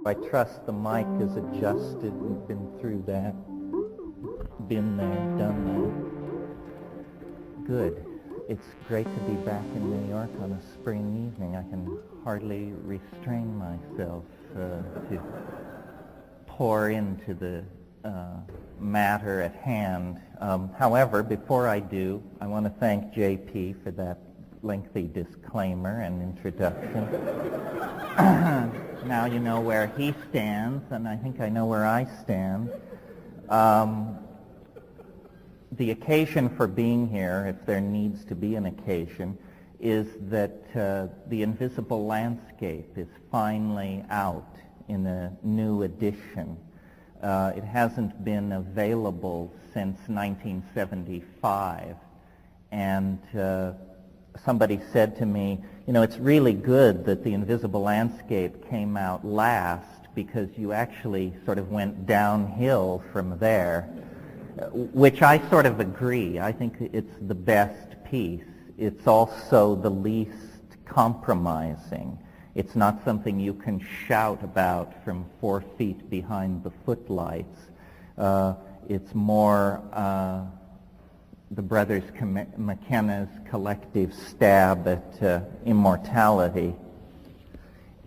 I trust the mic is adjusted. We've been through that. Been there, done that. Good. It's great to be back in New York on a spring evening. I can hardly restrain myself to pour into the matter at hand. However, before I do, I want to thank JP for that lengthy disclaimer and introduction. Now you know where he stands, and I think I know where I stand. The occasion for being here, if there needs to be an occasion, is that The Invisible Landscape is finally out in a new edition. It hasn't been available since 1975, and somebody said to me, you know, it's really good that The Invisible Landscape came out last because you actually sort of went downhill from there, which I sort of agree. I think it's the best piece. It's also the least compromising. It's not something you can shout about from 4 feet behind the footlights. It's more the brothers McKenna's collective stab at immortality.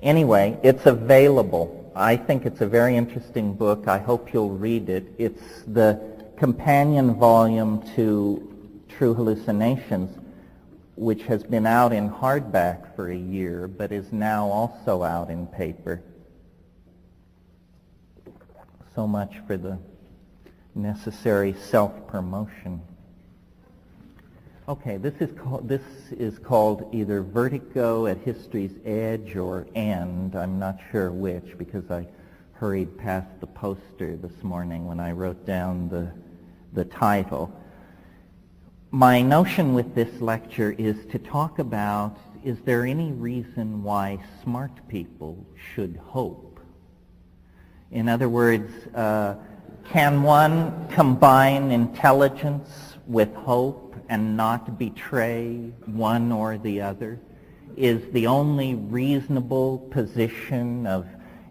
Anyway, it's available. I think it's a very interesting book. I hope you'll read it. It's the companion volume to True Hallucinations, which has been out in hardback for a year, but is now also out in paper. So much for the necessary self-promotion. Okay, this is called either Vertigo at History's Edge or End. I'm not sure which, because I hurried past the poster this morning when I wrote down the title. My notion with this lecture is to talk about, is there any reason why smart people should hope? In other words, can one combine intelligence with hope and not betray one or the other? Is the only reasonable position of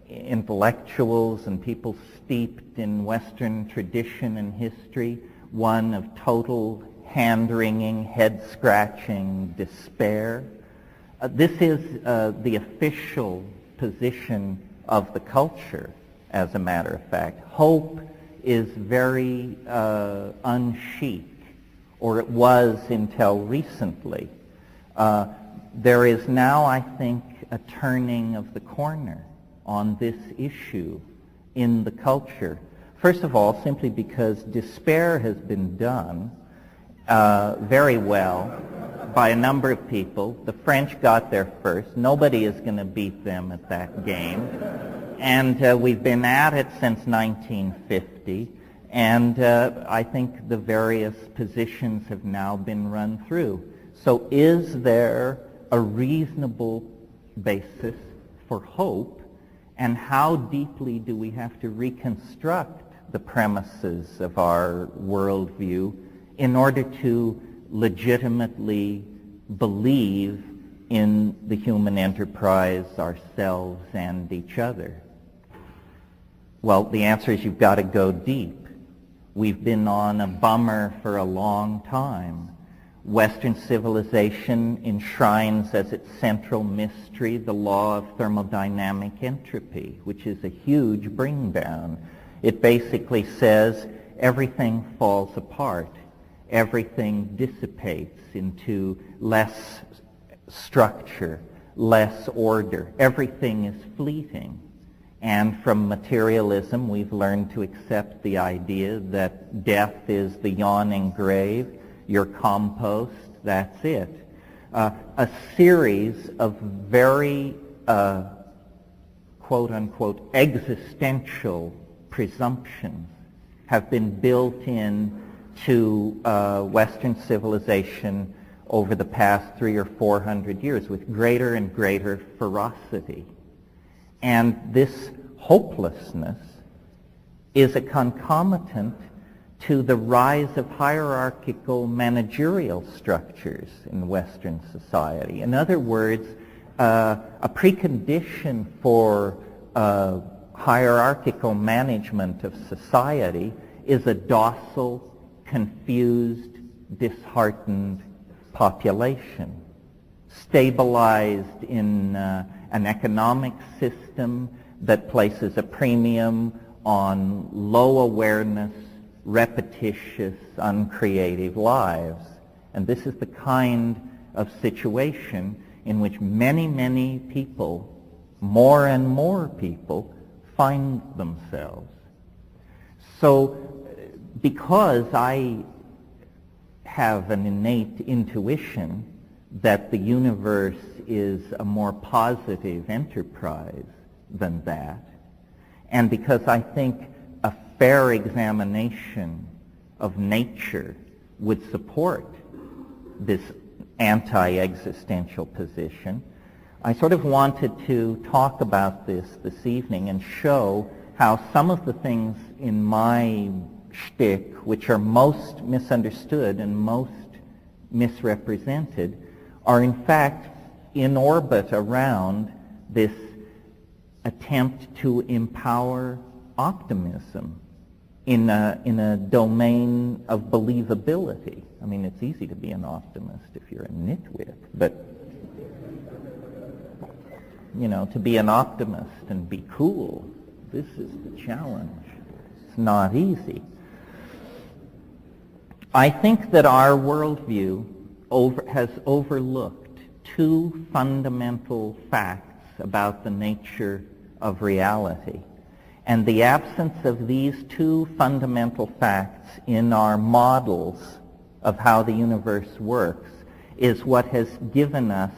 intellectuals and people steeped in Western tradition and history one of total hand-wringing, head-scratching despair? This is the official position of the culture, as a matter of fact. Hope is very un-chic, or it was until recently. There is now, I think, a turning of the corner on this issue in the culture. First of all, simply because despair has been done very well by a number of people. The French got there first. Nobody is going to beat them at that game. And we've been at it since 1950. And I think the various positions have now been run through. So is there a reasonable basis for hope? And how deeply do we have to reconstruct the premises of our worldview in order to legitimately believe in the human enterprise, ourselves, and each other? Well, the answer is you've got to go deep. We've been on a bummer for a long time. Western civilization enshrines as its central mystery the law of thermodynamic entropy, which is a huge bring down. It basically says everything falls apart. Everything dissipates into less structure, less order. Everything is fleeting. And from materialism, we've learned to accept the idea that death is the yawning grave, your compost, that's it. A series of very, quote-unquote, existential presumptions have been built in to Western civilization over the past 300 or 400 years with greater and greater ferocity. And this hopelessness is a concomitant to the rise of hierarchical managerial structures in Western society. In other words, a precondition for hierarchical management of society is a docile, confused, disheartened population, stabilized in an economic system that places a premium on low awareness, repetitious, uncreative lives. And this is the kind of situation in which many, many people, more and more people, find themselves. So because I have an innate intuition that the universe is a more positive enterprise than that, and because I think a fair examination of nature would support this anti-existential position, I sort of wanted to talk about this evening and show how some of the things in my shtick, which are most misunderstood and most misrepresented, are in fact in orbit around this attempt to empower optimism in a domain of believability. I mean, it's easy to be an optimist if you're a nitwit, but you know, to be an optimist and be cool, this is the challenge. It's not easy. I think that our worldview has overlooked two fundamental facts about the nature of reality. And the absence of these two fundamental facts in our models of how the universe works is what has given us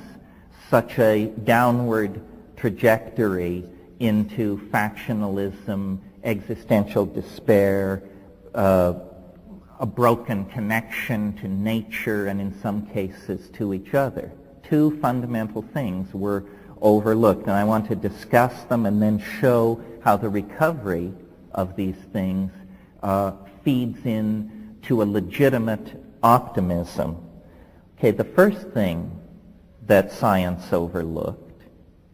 such a downward trajectory into factionalism, existential despair, a broken connection to nature, and in some cases to each other. Two fundamental things were overlooked, and I want to discuss them and then show how the recovery of these things feeds in to a legitimate optimism. Okay, the first thing that science overlooked,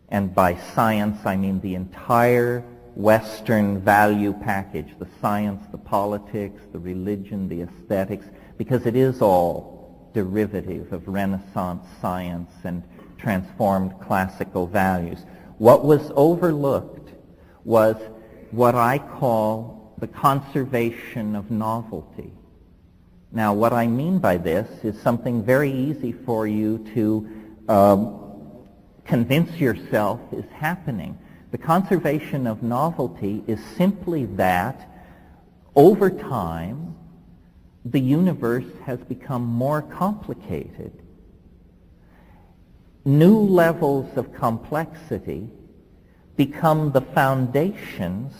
and by science I mean the entire Western value package, the science, the politics, the religion, the aesthetics, because it is all derivative of Renaissance science and transformed classical values. What was overlooked was what I call the conservation of novelty. Now, what I mean by this is something very easy for you to convince yourself is happening. The conservation of novelty is simply that over time the universe has become more complicated. New levels of complexity become the foundations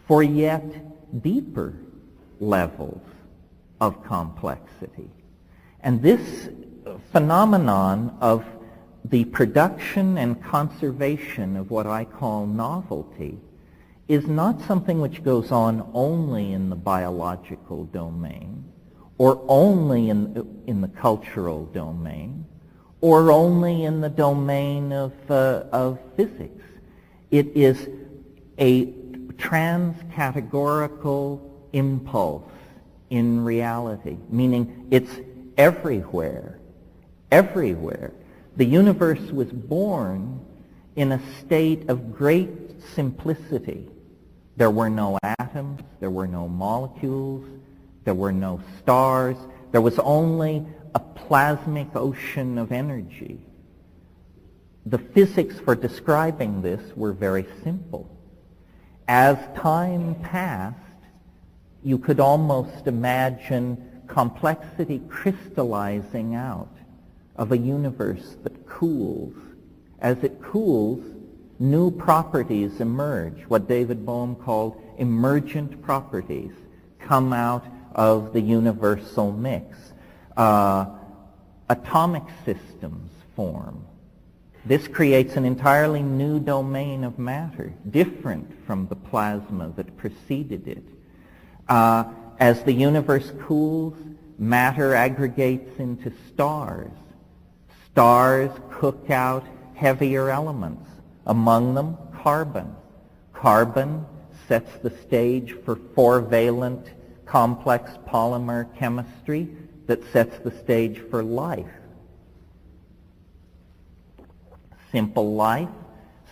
for yet deeper levels of complexity. And this phenomenon of the production and conservation of what I call novelty is not something which goes on only in the biological domain, or only in the cultural domain, or only in the domain of physics. It is a trans-categorical impulse in reality, meaning it's everywhere, everywhere. The universe was born in a state of great simplicity. There were no atoms, there were no molecules, there were no stars. There was only a plasmic ocean of energy. The physics for describing this were very simple. As time passed, you could almost imagine complexity crystallizing out of a universe that cools. As it cools, new properties emerge. What David Bohm called emergent properties come out of the universal mix. Atomic systems form. This creates an entirely new domain of matter, different from the plasma that preceded it. As the universe cools, matter aggregates into stars. Stars cook out heavier elements, among them carbon. Carbon sets the stage for four-valent complex polymer chemistry that sets the stage for life. Simple life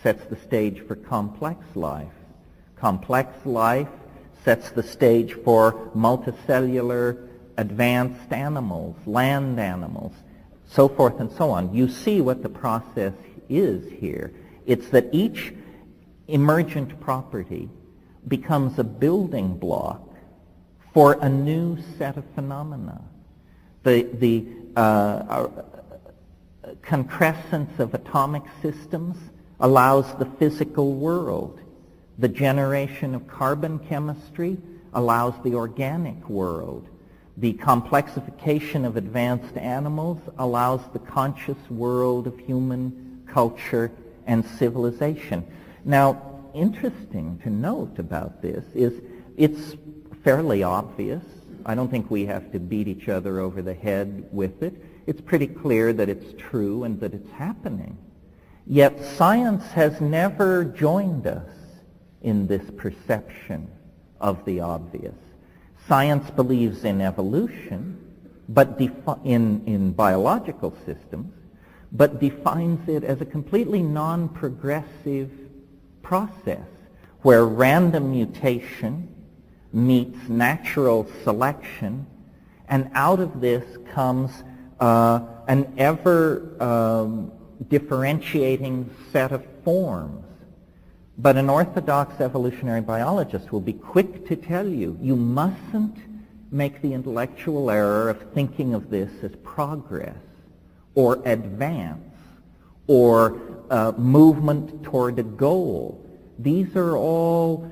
sets the stage for complex life. Complex life sets the stage for multicellular advanced animals, land animals, so forth and so on. You see what the process is here. It's that each emergent property becomes a building block for a new set of phenomena. The concrescence of atomic systems allows the physical world. The generation of carbon chemistry allows the organic world. The complexification of advanced animals allows the conscious world of human culture and civilization. Now, interesting to note about this is it's fairly obvious. I don't think we have to beat each other over the head with it. It's pretty clear that it's true and that it's happening. Yet science has never joined us in this perception of the obvious. Science believes in evolution, but in biological systems, but defines it as a completely non-progressive process where random mutation meets natural selection, and out of this comes an ever differentiating set of forms. But an orthodox evolutionary biologist will be quick to tell you, you mustn't make the intellectual error of thinking of this as progress or advance or movement toward a goal. These are all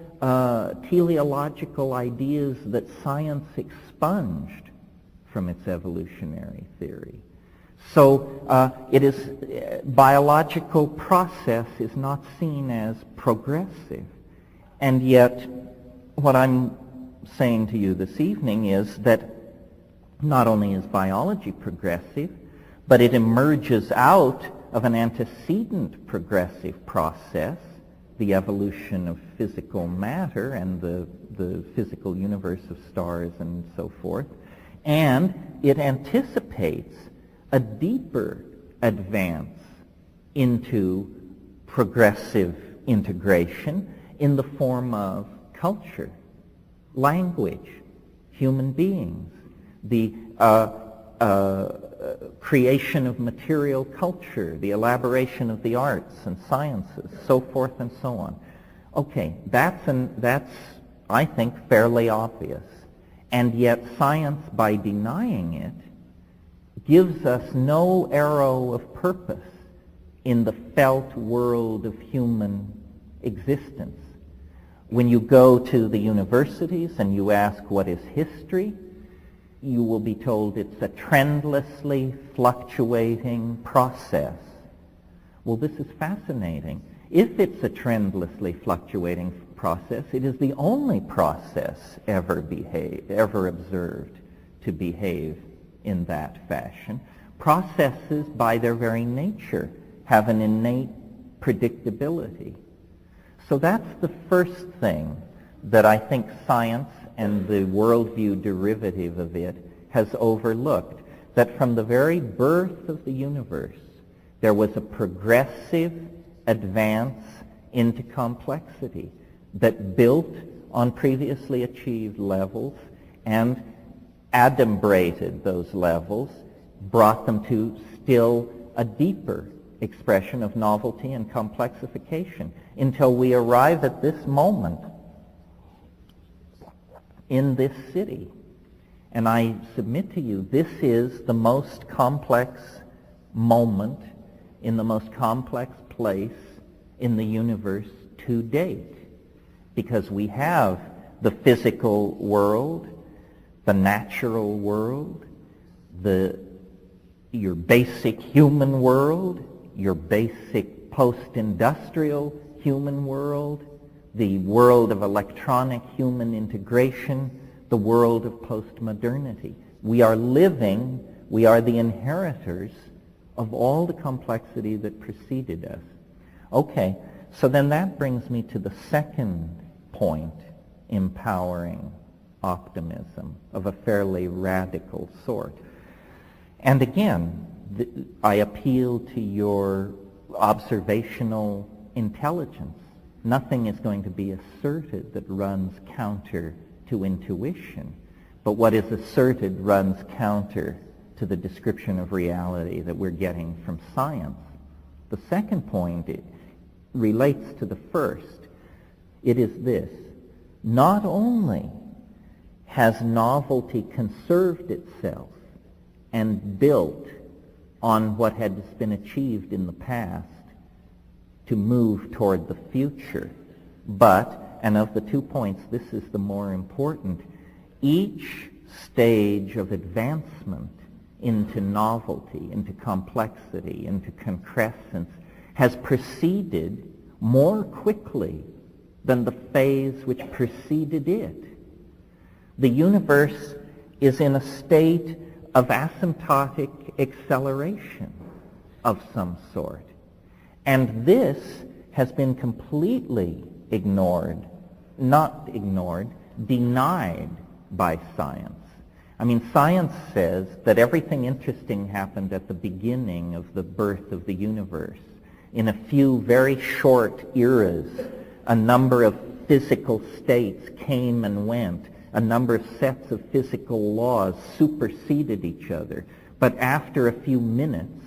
teleological ideas that science expunged from its evolutionary theory. So biological process is not seen as progressive. And yet, what I'm saying to you this evening is that not only is biology progressive, but it emerges out of an antecedent progressive process, the evolution of physical matter and the physical universe of stars and so forth, and it anticipates a deeper advance into progressive integration in the form of culture, language, human beings, the creation of material culture, the elaboration of the arts and sciences, so forth and so on. Okay, that's, I think, fairly obvious. And yet science, by denying it, gives us no arrow of purpose in the felt world of human existence. When you go to the universities and you ask what is history, you will be told it's a trendlessly fluctuating process. Well, this is fascinating. If it's a trendlessly fluctuating process, it is the only process ever observed to behave in that fashion. Processes, by their very nature, have an innate predictability. So that's the first thing that I think science and the worldview derivative of it has overlooked, that from the very birth of the universe, there was a progressive advance into complexity that built on previously achieved levels and adumbrated those levels, brought them to still a deeper expression of novelty and complexification until we arrive at this moment in this city. And I submit to you, this is the most complex moment in the most complex place in the universe to date, because we have the physical world, the natural world, your basic human world, your basic post-industrial human world, the world of electronic human integration, the world of post-modernity. We are the inheritors of all the complexity that preceded us. Okay, So then that brings me to the second point, empowering optimism of a fairly radical sort. And again, I appeal to your observational intelligence. Nothing is going to be asserted that runs counter to intuition, but what is asserted runs counter to the description of reality that we're getting from science. The second point relates to the first. It is this: not only has novelty conserved itself and built on what has been achieved in the past to move toward the future, but, and of the 2 points, this is the more important, each stage of advancement into novelty, into complexity, into concrescence, has proceeded more quickly than the phase which preceded it. The universe is in a state of asymptotic acceleration of some sort. And this has been completely ignored, not ignored, denied by science. I mean, science says that everything interesting happened at the beginning of the birth of the universe. In a few very short eras, a number of physical states came and went. A number of sets of physical laws superseded each other. But after a few minutes,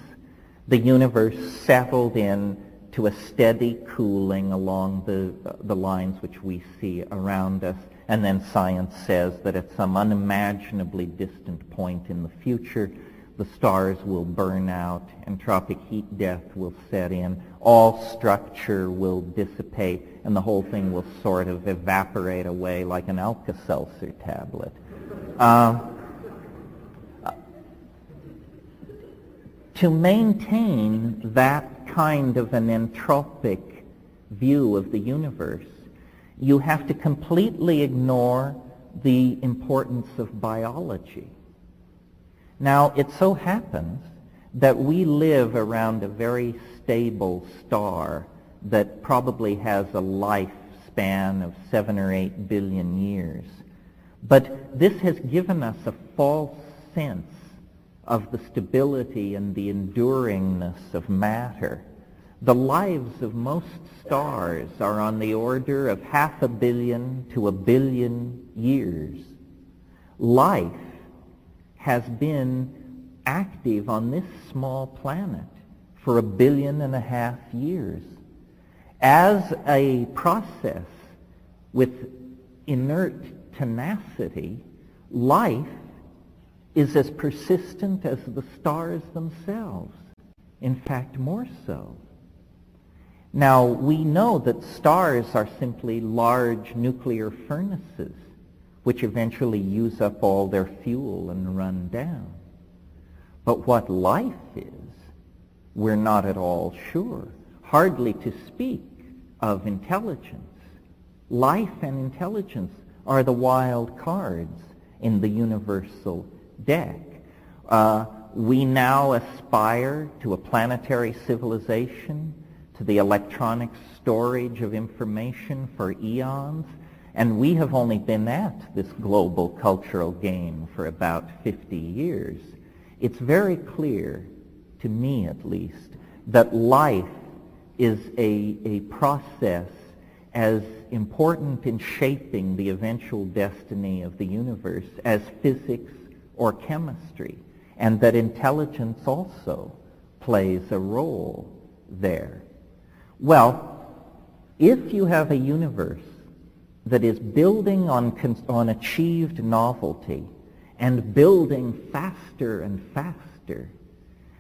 the universe settled in to a steady cooling along the lines which we see around us. And then science says that at some unimaginably distant point in the future, the stars will burn out, entropic heat death will set in, all structure will dissipate, and the whole thing will sort of evaporate away like an Alka-Seltzer tablet. To maintain that kind of an entropic view of the universe, you have to completely ignore the importance of biology. Now, it so happens that we live around a very stable star that probably has a lifespan of 7 or 8 billion years. But this has given us a false sense of the stability and the enduringness of matter. The lives of most stars are on the order of 500 million to 1 billion years. Life has been active on this small planet for 1.5 billion years. As a process with inert tenacity, life is as persistent as the stars themselves. In fact, more so. Now, we know that stars are simply large nuclear furnaces which eventually use up all their fuel and run down. But what life is, we're not at all sure. Hardly to speak of intelligence. Life and intelligence are the wild cards in the universal deck. We now aspire to a planetary civilization, to the electronic storage of information for eons, and we have only been at this global cultural game for about 50 years. It's very clear, to me at least, that life is a process as important in shaping the eventual destiny of the universe as physics or chemistry, and that intelligence also plays a role there. Well, if you have a universe that is building on achieved novelty and building faster and faster,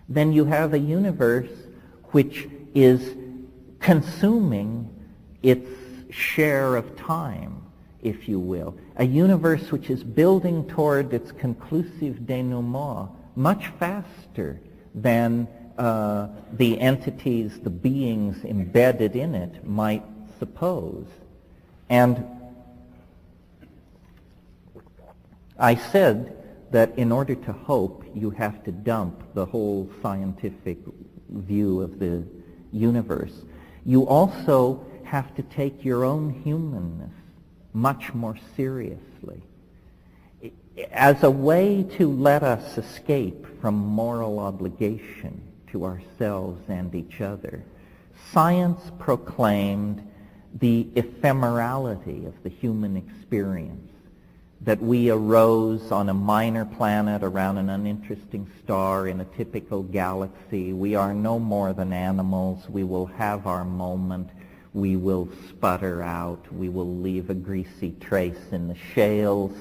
then you have a universe which is consuming its share of time, if you will. A universe which is building toward its conclusive denouement much faster than the entities, the beings embedded in it might suppose. And I said that in order to hope, you have to dump the whole scientific view of the universe. you also have to take your own humanness much more seriously. As a way to let us escape from moral obligation to ourselves and each other, science proclaimed the ephemerality of the human experience, that we arose on a minor planet around an uninteresting star in a typical galaxy. We are no more than animals. We will have our moment. We will sputter out. We will leave a greasy trace in the shales,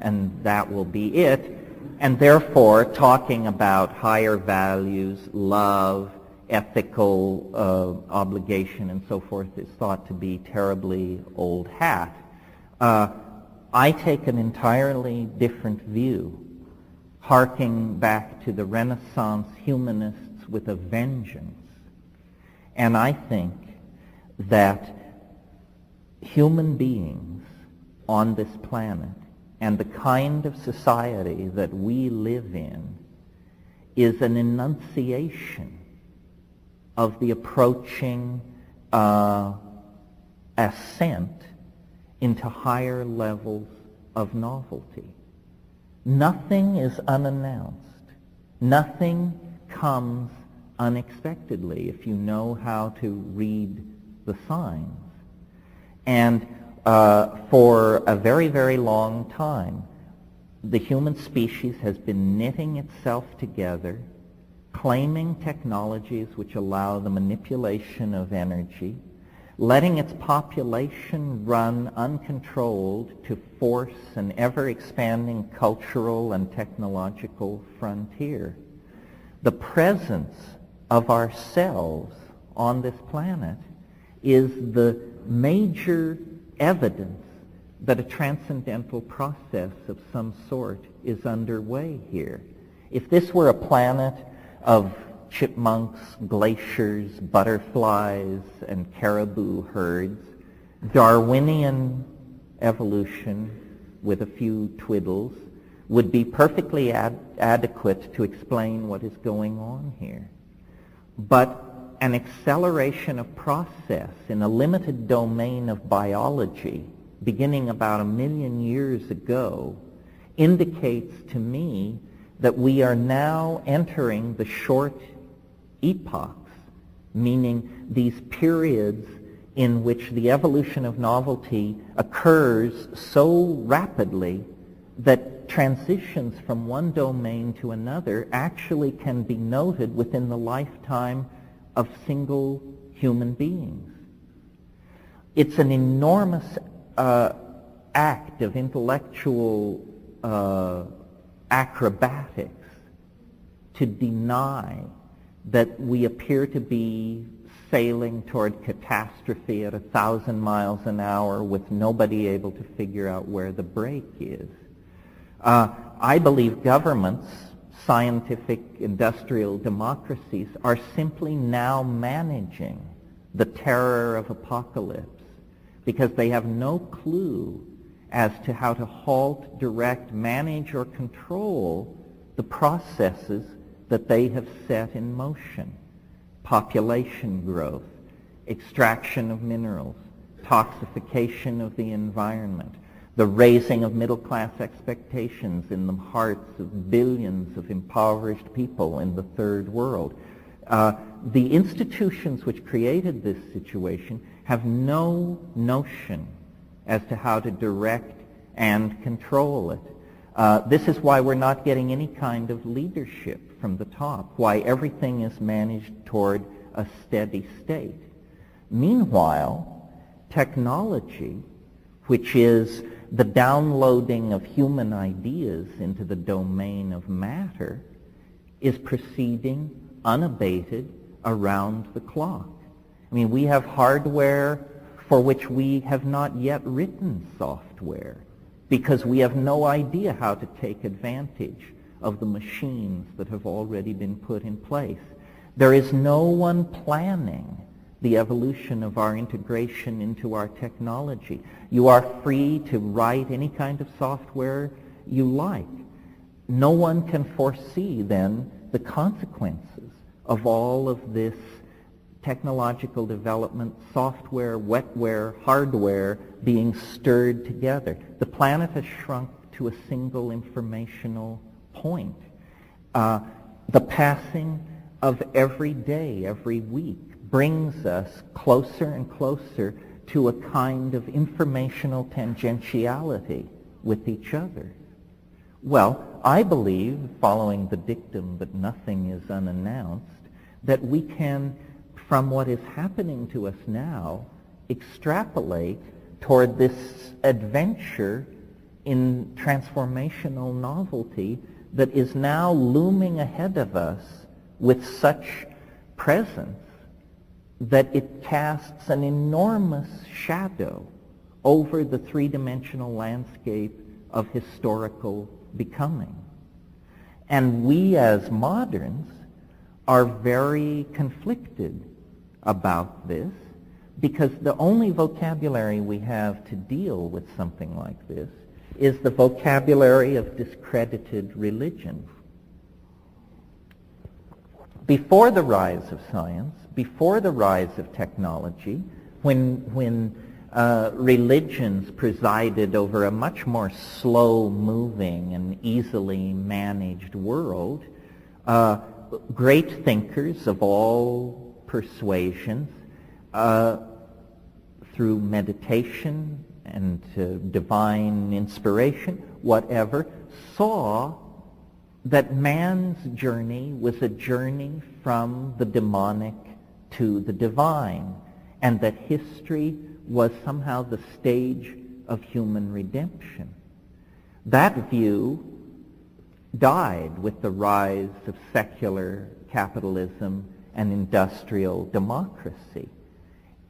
and that will be it. And therefore, talking about higher values, love, ethical obligation, and so forth is thought to be terribly old hat. I take an entirely different view, harking back to the Renaissance humanists with a vengeance. And I think that human beings on this planet and the kind of society that we live in is an enunciation of the approaching ascent into higher levels of novelty. Nothing is unannounced. Nothing comes unexpectedly if you know how to read the signs. And for a very, very long time, the human species has been knitting itself together, claiming technologies which allow the manipulation of energy, letting its population run uncontrolled to force an ever-expanding cultural and technological frontier. The presence of ourselves on this planet is the major evidence that a transcendental process of some sort is underway here. If this were a planet of chipmunks, glaciers, butterflies, and caribou herds, Darwinian evolution with a few twiddles would be perfectly adequate to explain what is going on here. But an acceleration of process in a limited domain of biology, beginning about 1 million years ago, indicates to me that we are now entering the short epochs, meaning these periods in which the evolution of novelty occurs so rapidly that transitions from one domain to another actually can be noted within the lifetime of single human beings. It's an enormous act of intellectual acrobatics to deny that we appear to be sailing toward catastrophe at 1,000 miles an hour with nobody able to figure out where the brake is. I believe governments, scientific industrial democracies, are simply now managing the terror of apocalypse because they have no clue as to how to halt, direct, manage, or control the processes that they have set in motion. Population growth, extraction of minerals, toxification of the environment, the raising of middle-class expectations in the hearts of billions of impoverished people in the third world. The institutions which created this situation have no notion as to how to direct and control it. This is why we're not getting any kind of leadership from the top, why everything is managed toward a steady state. Meanwhile, technology, which is the downloading of human ideas into the domain of matter, is proceeding unabated around the clock. I mean, we have hardware for which we have not yet written software because we have no idea how to take advantage of the machines that have already been put in place. There is no one planning the evolution of our integration into our technology. You are free to write any kind of software you like. No one can foresee then the consequences of all of this technological development, software, wetware, hardware being stirred together. The planet has shrunk to a single informational point. The passing of every day, every week, brings us closer and closer to a kind of informational tangentiality with each other. Well, I believe, following the dictum that nothing is unannounced, that we can, from what is happening to us now, extrapolate toward this adventure in transformational novelty that is now looming ahead of us with such presence that it casts an enormous shadow over the three-dimensional landscape of historical becoming. And we as moderns are very conflicted about this because the only vocabulary we have to deal with something like this is the vocabulary of discredited religion. Before the rise of science, before the rise of technology, when religions presided over a much more slow-moving and easily managed world, great thinkers of all persuasions, through meditation and divine inspiration, whatever, saw that man's journey was a journey from the demonic to the divine, and that history was somehow the stage of human redemption. That view died with the rise of secular capitalism and industrial democracy.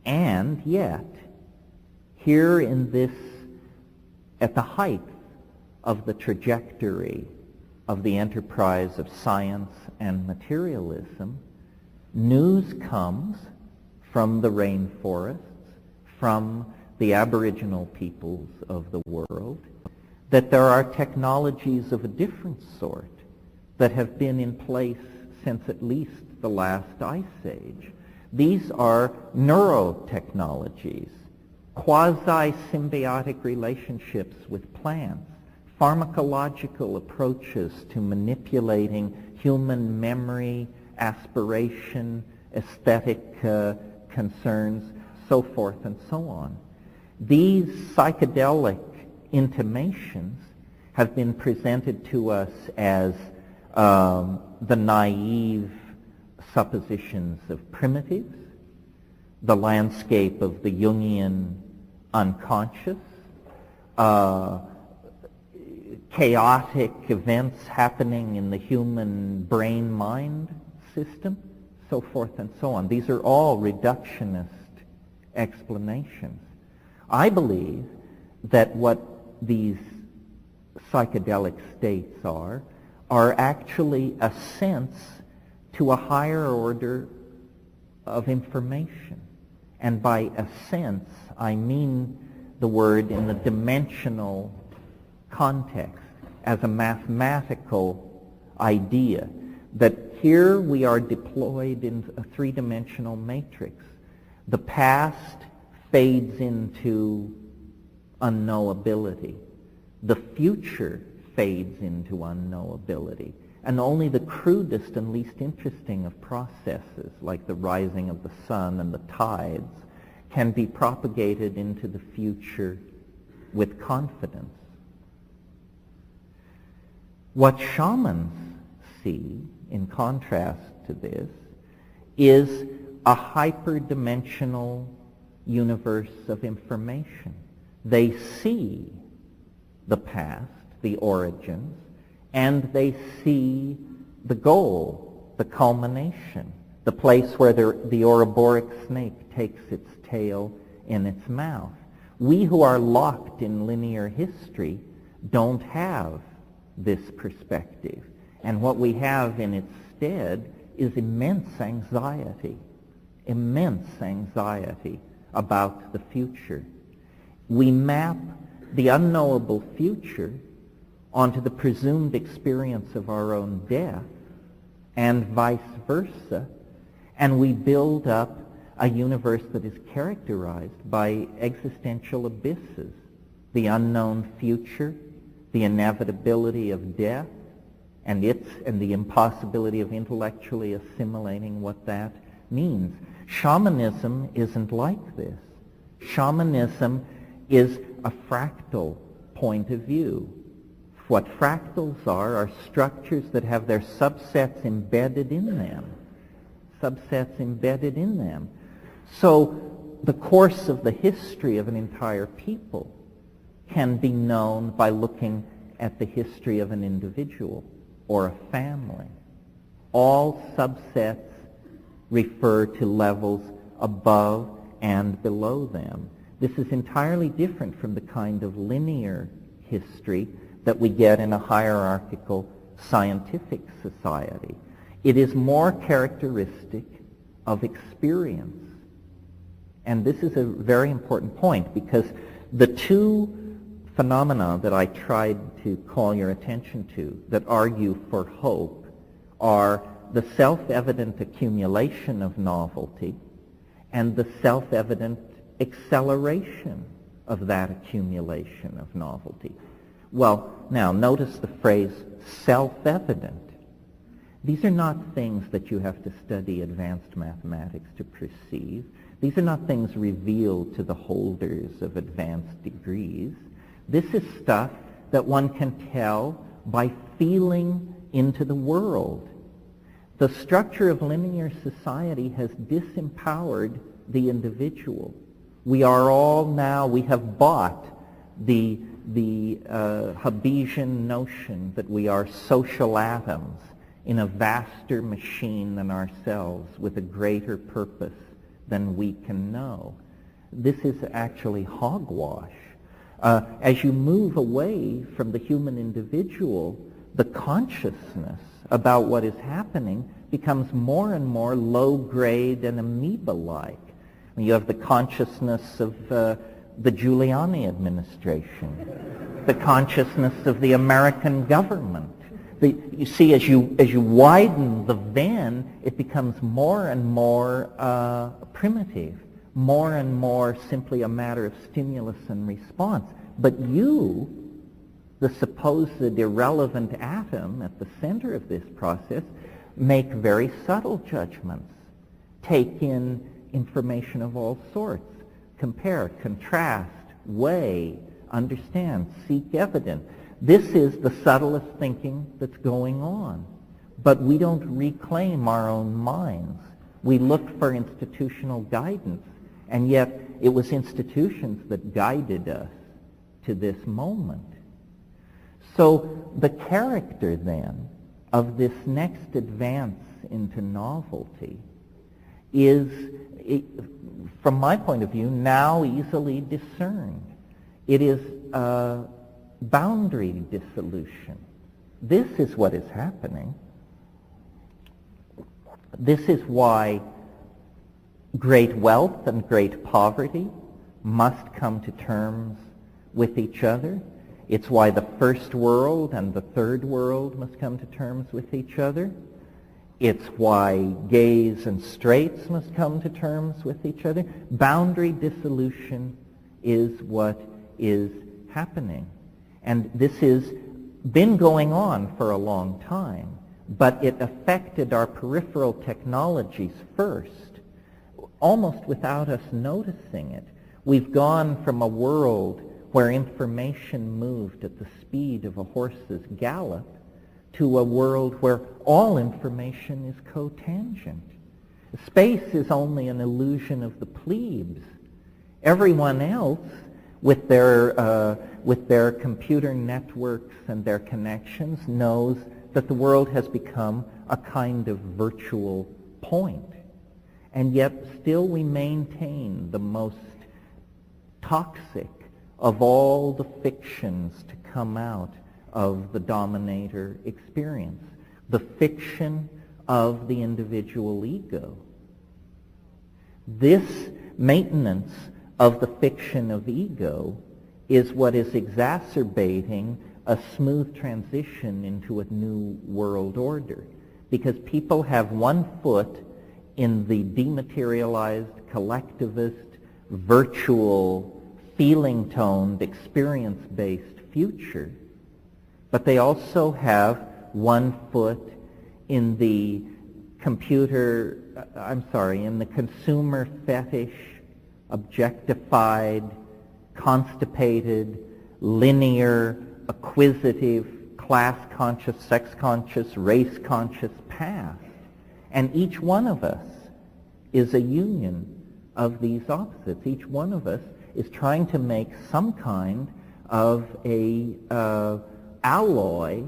And yet, here in this, at the height of the trajectory of the enterprise of science and materialism, news comes from the rainforests, from the Aboriginal peoples of the world, that there are technologies of a different sort that have been in place since at least the last ice age. These are neurotechnologies, quasi-symbiotic relationships with plants, pharmacological approaches to manipulating human memory, aspiration, aesthetic concerns, so forth and so on. These psychedelic intimations have been presented to us as the naive suppositions of primitives, the landscape of the Jungian unconscious, chaotic events happening in the human brain-mind system, so forth and so on. These are all reductionist explanations. I believe that what these psychedelic states are actually ascents to a higher order of information. And by ascents, I mean the word in the dimensional context as a mathematical idea, that here we are deployed in a three-dimensional matrix. The past fades into unknowability. The future fades into unknowability. And only the crudest and least interesting of processes, like the rising of the sun and the tides, can be propagated into the future with confidence. What shamans see, in contrast to this, is a hyperdimensional universe of information. They see the past, the origins, and they see the goal, the culmination, the place where the Ouroboros snake takes its tail in its mouth. We who are locked in linear history don't have this perspective. And what we have in its stead is immense anxiety about the future. We map the unknowable future onto the presumed experience of our own death, and vice versa, and we build up a universe that is characterized by existential abysses, the unknown future, the inevitability of death, and the impossibility of intellectually assimilating what that means. Shamanism isn't like this. Shamanism is a fractal point of view. What fractals are structures that have their subsets embedded in them. Subsets embedded in them. So the course of the history of an entire people can be known by looking at the history of an individual or a family. All subsets refer to levels above and below them. This is entirely different from the kind of linear history that we get in a hierarchical scientific society. It is more characteristic of experience. And this is a very important point, because the two phenomena that I tried to call your attention to that argue for hope are the self-evident accumulation of novelty and the self-evident acceleration of that accumulation of novelty. Well, now notice the phrase self-evident. These are not things that you have to study advanced mathematics to perceive. These are not things revealed to the holders of advanced degrees. This is stuff that one can tell by feeling into the world. The structure of linear society has disempowered the individual. We are all now, we have bought the Hobbesian notion that we are social atoms in a vaster machine than ourselves with a greater purpose than we can know. This is actually hogwash. As you move away from the human individual, the consciousness about what is happening becomes more and more low-grade and amoeba-like. You have the consciousness of the Giuliani administration, the consciousness of the American government. You see, as you widen the Venn, it becomes more and more primitive, more and more simply a matter of stimulus and response. But you, the supposed irrelevant atom at the center of this process, make very subtle judgments, take in information of all sorts, compare, contrast, weigh, understand, seek evidence. This is the subtlest thinking that's going on. But we don't reclaim our own minds. We look for institutional guidance, and yet it was institutions that guided us to this moment. So the character then of this next advance into novelty is, from my point of view, now easily discerned. It is boundary dissolution. This is what is happening. This is why great wealth and great poverty must come to terms with each other. It's why the first world and the third world must come to terms with each other. It's why gays and straights must come to terms with each other. Boundary dissolution is what is happening. And this has been going on for a long time, but it affected our peripheral technologies first, almost without us noticing it. We've gone from a world where information moved at the speed of a horse's gallop to a world where all information is cotangent. Space is only an illusion of the plebes. Everyone else, with their computer networks and their connections, knows that the world has become a kind of virtual point. And yet still we maintain the most toxic of all the fictions to come out of the dominator experience, the fiction of the individual ego. This maintenance of the fiction of ego is what is exacerbating a smooth transition into a new world order, because people have one foot in the dematerialized collectivist, virtual, feeling-toned, experience-based future. But they also have one foot in the in the consumer fetish, objectified, constipated, linear, acquisitive, class-conscious, sex-conscious, race-conscious past. And each one of us is a union of these opposites. Each one of us is trying to make some kind of a alloy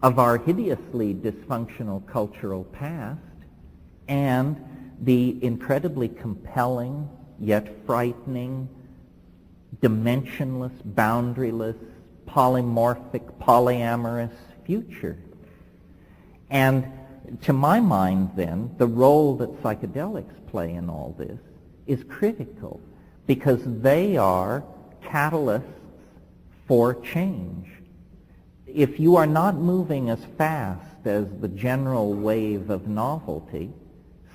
of our hideously dysfunctional cultural past and the incredibly compelling yet frightening, dimensionless, boundaryless, polymorphic, polyamorous future. And to my mind, then, the role that psychedelics play in all this is critical because they are catalysts for change. If you are not moving as fast as the general wave of novelty,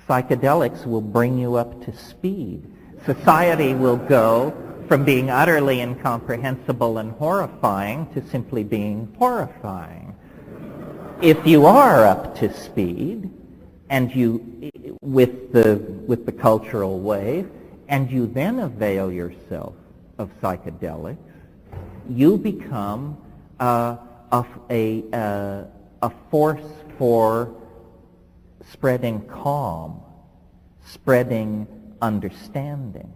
psychedelics will bring you up to speed. Society will go from being utterly incomprehensible and horrifying to simply being horrifying. If you are up to speed, and you, with the cultural wave, and you then avail yourself of psychedelics, you become a force for spreading calm, spreading understanding.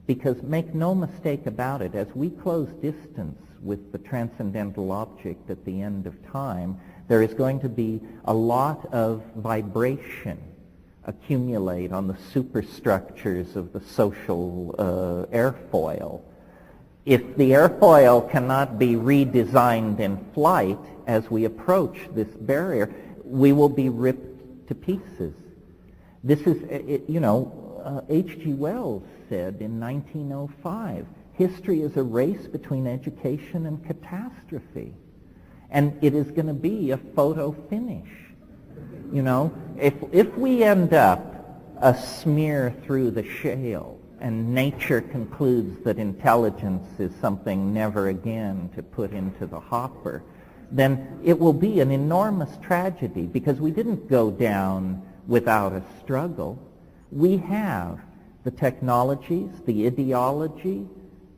Because make no mistake about it, as we close distance with the transcendental object at the end of time, there is going to be a lot of vibration accumulate on the superstructures of the social airfoil. If the airfoil cannot be redesigned in flight as we approach this barrier, we will be ripped to pieces. This is, H.G. Wells said in 1905, history is a race between education and catastrophe. And it is going to be a photo finish. If we end up a smear through the shale and nature concludes that intelligence is something never again to put into the hopper, then it will be an enormous tragedy because we didn't go down without a struggle. We have the technologies, the ideology,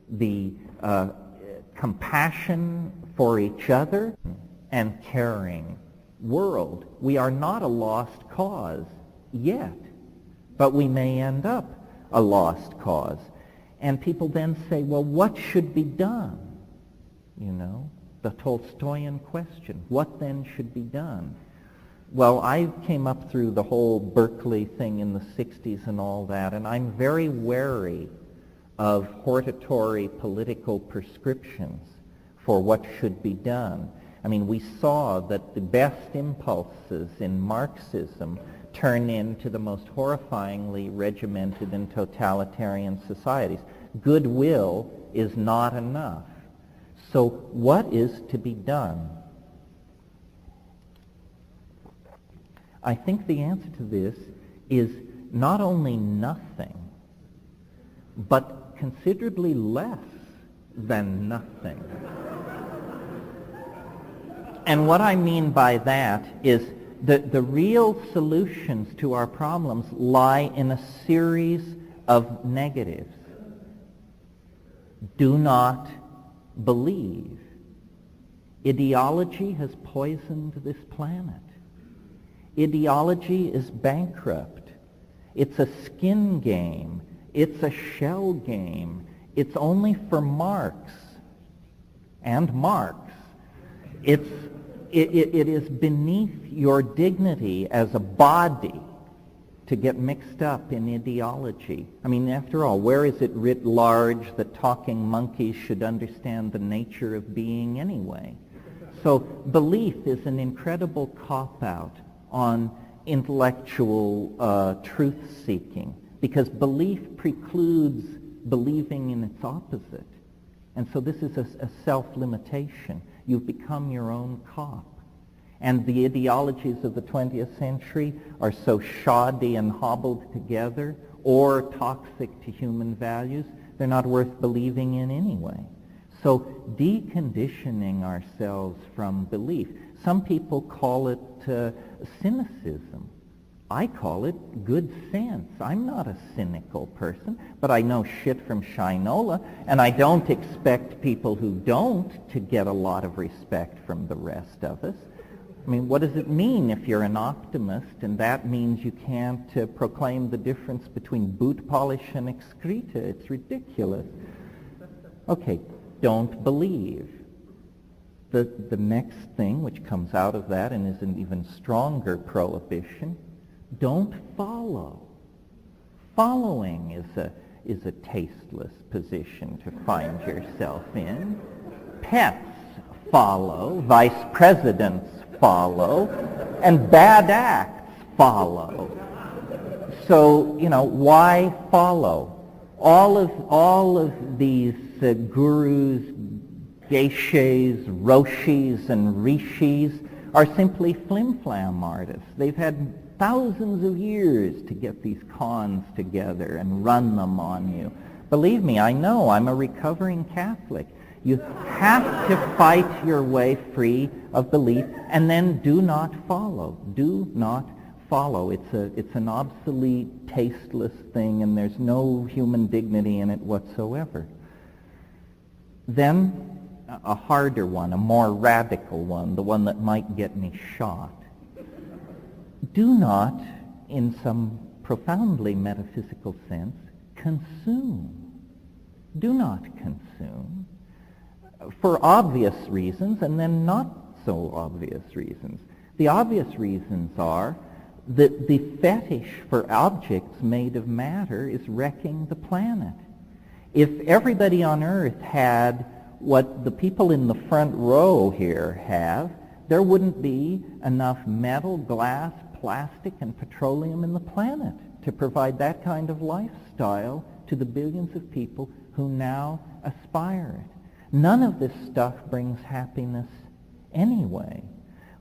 the compassion for each other and caring world. We are not a lost cause yet, but we may end up a lost cause. And people then say, well, what should be done? The Tolstoyan question. What then should be done? Well, I came up through the whole Berkeley thing in the 60s and all that, and I'm very wary of hortatory political prescriptions for what should be done. I mean, we saw that the best impulses in Marxism turn into the most horrifyingly regimented and totalitarian societies. Goodwill is not enough. So what is to be done? I think the answer to this is not only nothing, but considerably less than nothing. And what I mean by that is that the real solutions to our problems lie in a series of negatives. Do not believe. Ideology has poisoned this planet. Ideology is bankrupt. It's a skin game. It's a shell game. It's only for Marx and Marx. It is beneath your dignity as a body to get mixed up in ideology. I mean, after all, where is it writ large that talking monkeys should understand the nature of being anyway? So belief is an incredible cop-out on intellectual truth-seeking, because belief precludes believing in its opposite. And so this is a self-limitation. You've become your own cop. And the ideologies of the 20th century are so shoddy and hobbled together, or toxic to human values, they're not worth believing in anyway. So deconditioning ourselves from belief. Some people call it cynicism. I call it good sense. I'm not a cynical person, but I know shit from Shinola, and I don't expect people who don't to get a lot of respect from the rest of us. I mean, what does it mean if you're an optimist, and that means you can't proclaim the difference between boot polish and excreta? It's ridiculous. Okay, don't believe. The next thing which comes out of that and is an even stronger prohibition, don't follow. Following is a tasteless position to find yourself in. Pets follow, vice presidents follow, and bad acts follow. So, why follow? All of these gurus, geishas, roshis, and rishis are simply flim-flam artists. They've had thousands of years to get these cons together and run them on you. Believe me, I know. I'm a recovering Catholic. You have to fight your way free of belief, and then do not follow. Do not follow. It's an obsolete, tasteless thing, and there's no human dignity in it whatsoever. Then a harder one, a more radical one, the one that might get me shot. Do not, in some profoundly metaphysical sense, consume. Do not consume. For obvious reasons, and then not so obvious reasons. The obvious reasons are that the fetish for objects made of matter is wrecking the planet. If everybody on Earth had what the people in the front row here have, there wouldn't be enough metal, glass, plastic, and petroleum in the planet to provide that kind of lifestyle to the billions of people who now aspire it. None of this stuff brings happiness anyway.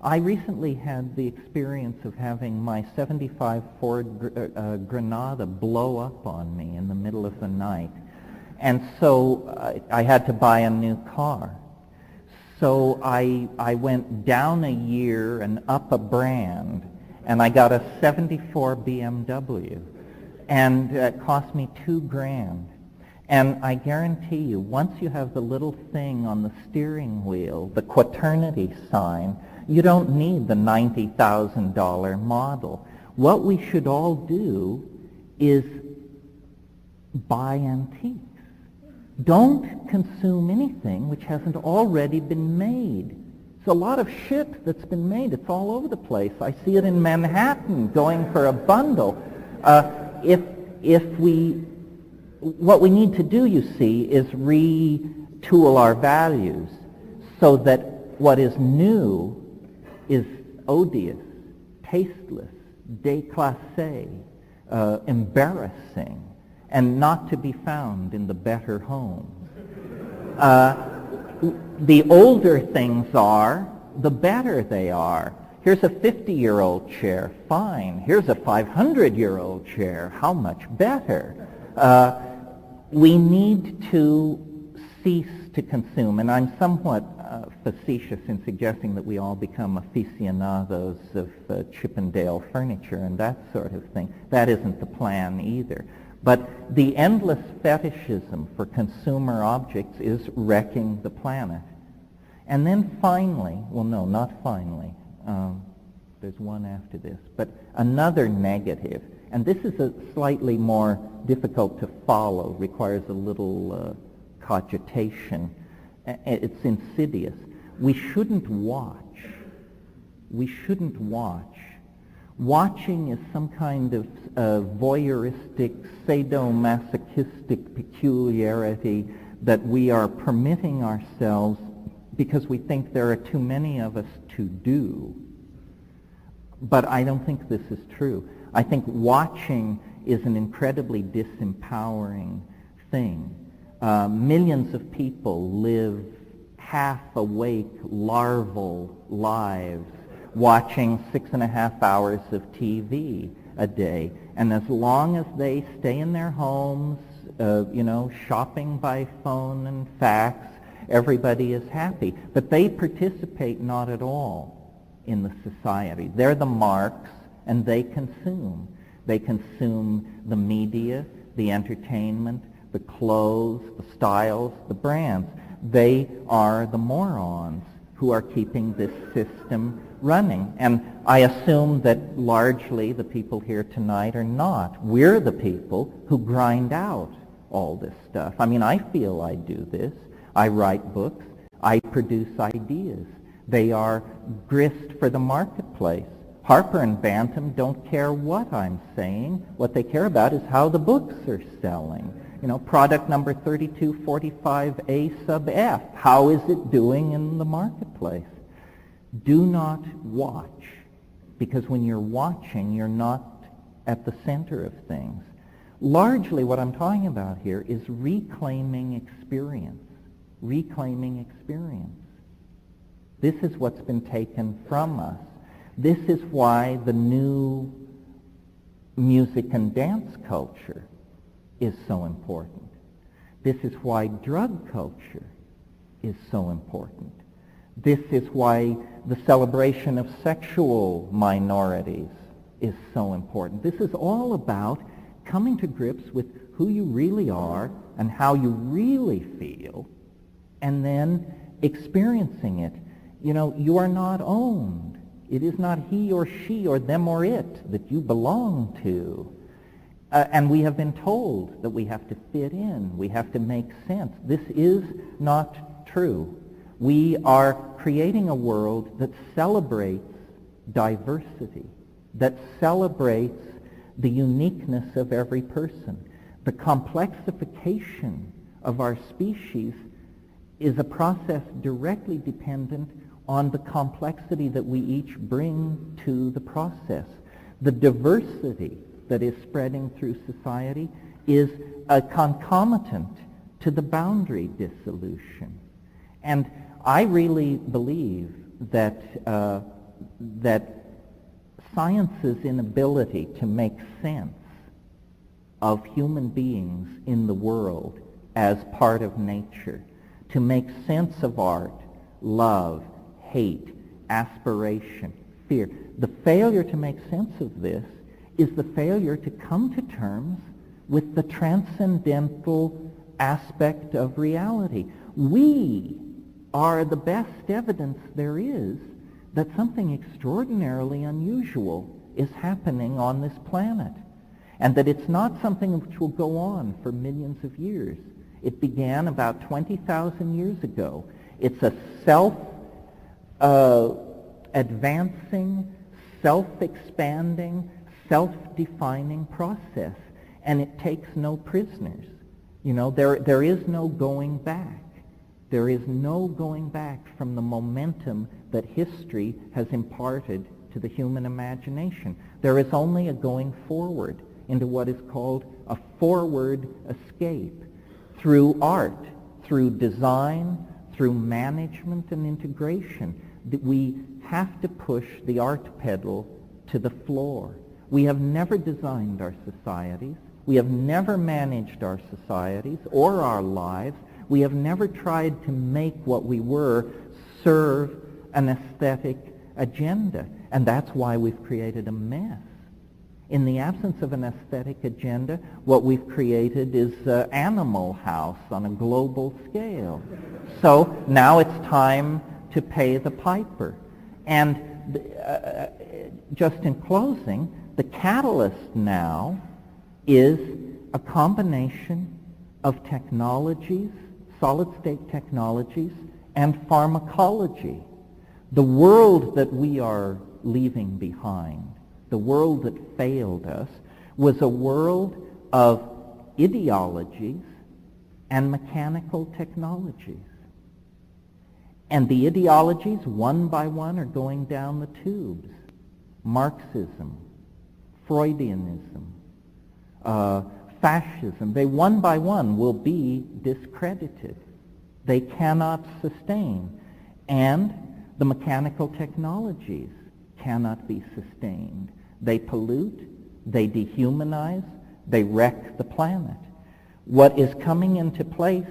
I recently had the experience of having my 75 Ford Granada blow up on me in the middle of the night. And so I had to buy a new car. So I went down a year and up a brand, and I got a 74 BMW, and it cost me $2,000. And I guarantee you, once you have the little thing on the steering wheel, the quaternity sign, you don't need the $90,000 model. What we should all do is buy antiques. Don't consume anything which hasn't already been made. It's a lot of shit that's been made. It's all over the place. I see it in Manhattan going for a bundle. What we need to do, you see, is retool our values so that what is new is odious, tasteless, déclassé, embarrassing, and not to be found in the better homes. The older things are, the better they are. Here's a 50-year-old chair, fine. Here's a 500-year-old chair, how much better? We need to cease to consume, and I'm somewhat facetious in suggesting that we all become aficionados of Chippendale furniture and that sort of thing. That isn't the plan either. But the endless fetishism for consumer objects is wrecking the planet. And then finally, well, no, not finally. There's one after this. But another negative, and this is a slightly more difficult to follow, requires a little cogitation. It's insidious. We shouldn't watch. We shouldn't watch. Watching is some kind of voyeuristic, sadomasochistic peculiarity that we are permitting ourselves because we think there are too many of us to do. But I don't think this is true. I think watching is an incredibly disempowering thing. Millions of people live half-awake, larval lives watching 6.5 hours of TV a day. And as long as they stay in their homes, shopping by phone and fax, everybody is happy. But they participate not at all in the society. They're the marks, and they consume. They consume the media, the entertainment, the clothes, the styles, the brands. They are the morons who are keeping this system running. And I assume that largely the people here tonight are not. We're the people who grind out all this stuff. I mean, I feel I do this. I write books. I produce ideas. They are grist for the marketplace. Harper and Bantam don't care what I'm saying. What they care about is how the books are selling. Product number 3245A sub F. How is it doing in the marketplace? Do not watch, because when you're watching, you're not at the center of things. Largely what I'm talking about here is reclaiming experience. Reclaiming experience. This is what's been taken from us. This is why the new music and dance culture is so important. This is why drug culture is so important. This is why the celebration of sexual minorities is so important. This is all about coming to grips with who you really are and how you really feel, and then experiencing it. You are not owned. It is not he or she or them or it that you belong to. And we have been told that we have to fit in. We have to make sense. This is not true. We are creating a world that celebrates diversity, that celebrates the uniqueness of every person. The complexification of our species is a process directly dependent on the complexity that we each bring to the process. The diversity that is spreading through society is a concomitant to the boundary dissolution. And I really believe that science's inability to make sense of human beings in the world as part of nature, to make sense of art, love, hate, aspiration, fear. The failure to make sense of this is the failure to come to terms with the transcendental aspect of reality. We are the best evidence there is that something extraordinarily unusual is happening on this planet, and that it's not something which will go on for millions of years. It began about 20,000 years ago. It's a self-advancing, self-expanding, self-defining process, and it takes no prisoners. There is no going back. There is no going back from the momentum that history has imparted to the human imagination. There is only a going forward into what is called a forward escape through art, through design, through management and integration. We have to push the art pedal to the floor. We have never designed our societies. We have never managed our societies or our lives. We have never tried to make what we were serve an aesthetic agenda. And that's why we've created a mess. In the absence of an aesthetic agenda, what we've created is Animal House on a global scale. So now it's time to pay the piper. And just in closing, the catalyst now is a combination of technologies, solid-state technologies, and pharmacology. The world that we are leaving behind, the world that failed us, was a world of ideologies and mechanical technologies. And the ideologies, one by one, are going down the tubes. Marxism, Freudianism, fascism, they one by one will be discredited. They cannot sustain. And the mechanical technologies cannot be sustained. They pollute, They dehumanize. They wreck the planet. What is coming into place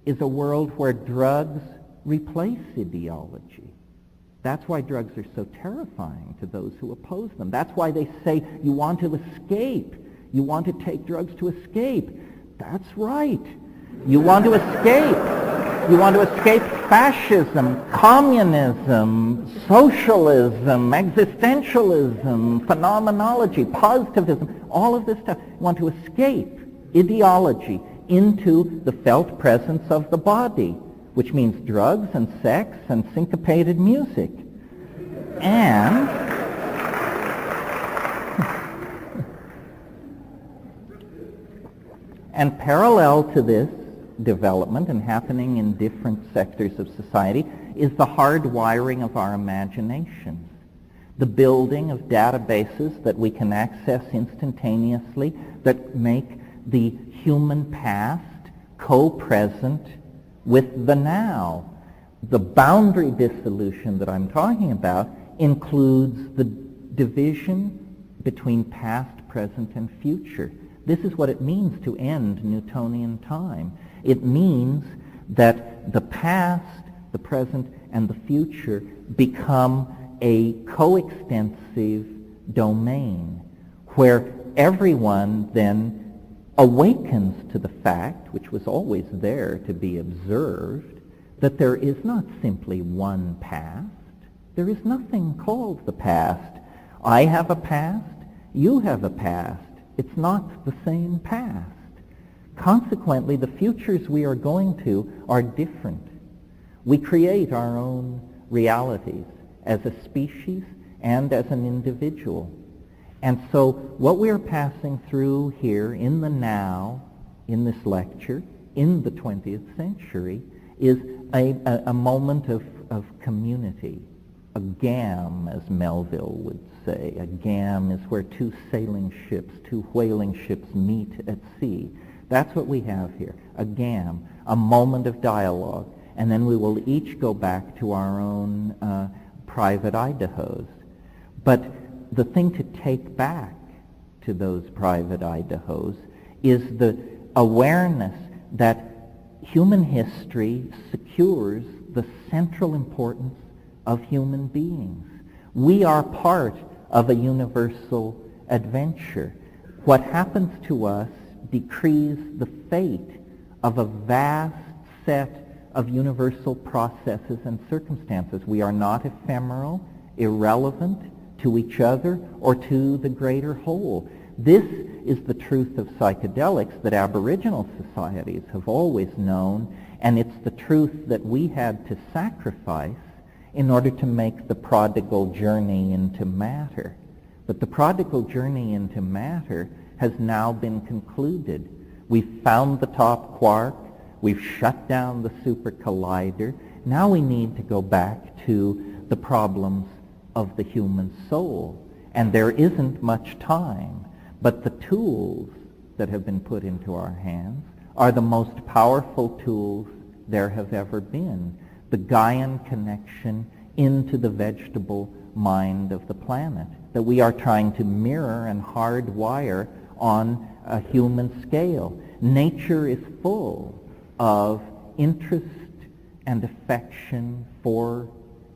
is a world where drugs replace ideology. That's why drugs are so terrifying to those who oppose them. That's why they say you want to escape. You want to take drugs to escape. That's right. You want to escape. You want to escape fascism, communism, socialism, existentialism, phenomenology, positivism, all of this stuff. You want to escape ideology into the felt presence of the body, which means drugs and sex and syncopated music. And parallel to this development and happening in different sectors of society is the hardwiring of our imaginations, the building of databases that we can access instantaneously that make the human past co-present with the now. The boundary dissolution that I'm talking about includes the division between past, present, and future. This is what it means to end Newtonian time. It means that the past, the present, and the future become a coextensive domain where everyone then awakens to the fact, which was always there to be observed, that there is not simply one past. There is nothing called the past. I have a past. You have a past. It's not the same past. Consequently, the futures we are going to are different. We create our own realities as a species and as an individual. And so what we are passing through here in the now, in this lecture, in the 20th century, is a moment of community. A gam, as Melville would say. A gam is where two sailing ships, two whaling ships meet at sea. That's what we have here. A gam, a moment of dialogue. And then we will each go back to our own private Idahos. But the thing to take back to those private Idahos is the awareness that human history secures the central importance of human beings. We are part of a universal adventure. What happens to us decrees the fate of a vast set of universal processes and circumstances. We are not ephemeral, irrelevant to each other or to the greater whole. This is the truth of psychedelics that Aboriginal societies have always known, and it's the truth that we had to sacrifice in order to make the prodigal journey into matter. But the prodigal journey into matter has now been concluded. We've found the top quark. We've shut down the super collider. Now we need to go back to the problems of the human soul. And there isn't much time. But the tools that have been put into our hands are the most powerful tools there have ever been. The Gaian connection into the vegetable mind of the planet that we are trying to mirror and hardwire on a human scale. Nature is full of interest and affection for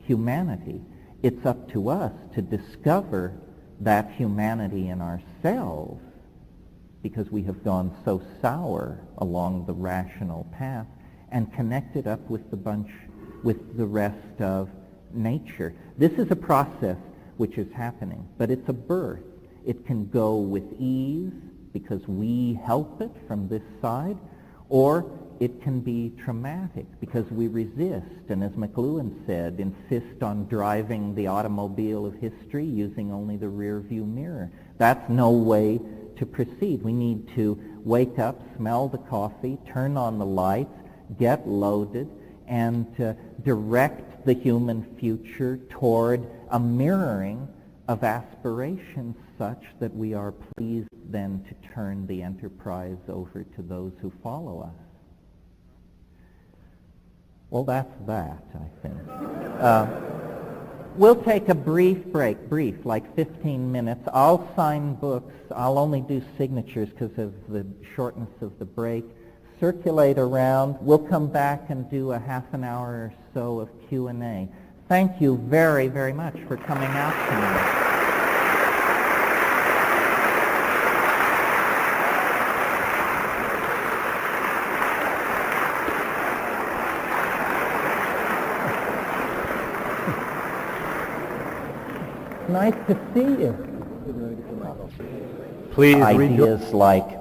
humanity. It's up to us to discover that humanity in ourselves, because we have gone so sour along the rational path, and connect it up with the rest of nature. This is a process which is happening, but it's a birth. It can go with ease because we help it from this side, or it can be traumatic because we resist, and as McLuhan said, insist on driving the automobile of history using only the rear view mirror. That's no way to proceed. We need to wake up, smell the coffee, turn on the lights, get loaded, and direct the human future toward a mirroring of aspirations such that we are pleased then to turn the enterprise over to those who follow us. Well, that's that, I think. We'll take a brief break, like 15 minutes. I'll sign books. I'll only do signatures because of the shortness of the break. Circulate around. We'll come back and do a half an hour or so of Q&A. Thank you very, very much for coming out tonight. Nice to see you. Please Ideas like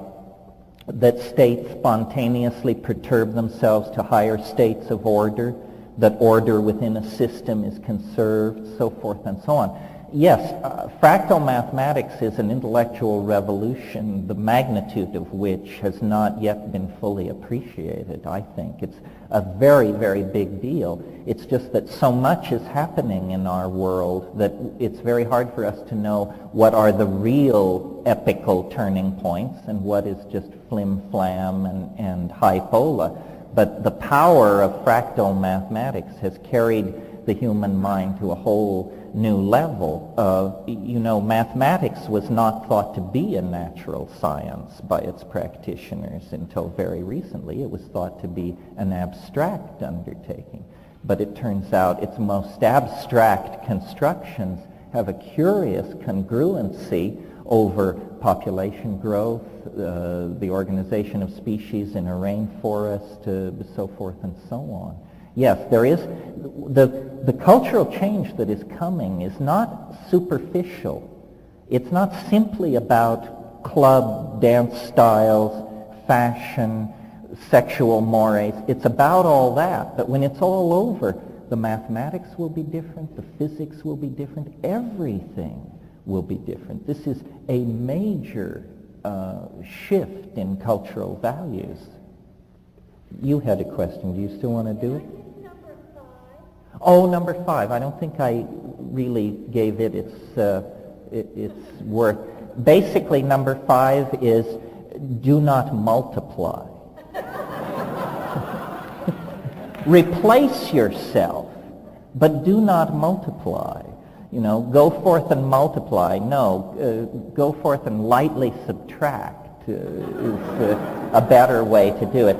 that states spontaneously perturb themselves to higher states of order, that order within a system is conserved, so forth and so on. Yes, fractal mathematics is an intellectual revolution, the magnitude of which has not yet been fully appreciated, I think. It's a very, very big deal. It's just that so much is happening in our world that it's very hard for us to know what are the real epical turning points and what is just flim-flam and hypola. But the power of fractal mathematics has carried the human mind to a whole new level. Mathematics was not thought to be a natural science by its practitioners until very recently. It was thought to be an abstract undertaking. But it turns out its most abstract constructions have a curious congruency over population growth, the organization of species in a rainforest, so forth and so on. Yes, there is, the cultural change that is coming is not superficial. It's not simply about club dance styles, fashion, sexual mores. It's about all that. But when it's all over, the mathematics will be different, the physics will be different, everything will be different. This is a major shift in cultural values. You had a question. Do you still want to do it? Oh, number 5. I don't think I really gave it its worth. Basically, number 5 is do not multiply. Replace yourself, but do not multiply. Go forth and multiply. No, go forth and lightly subtract is a better way to do it.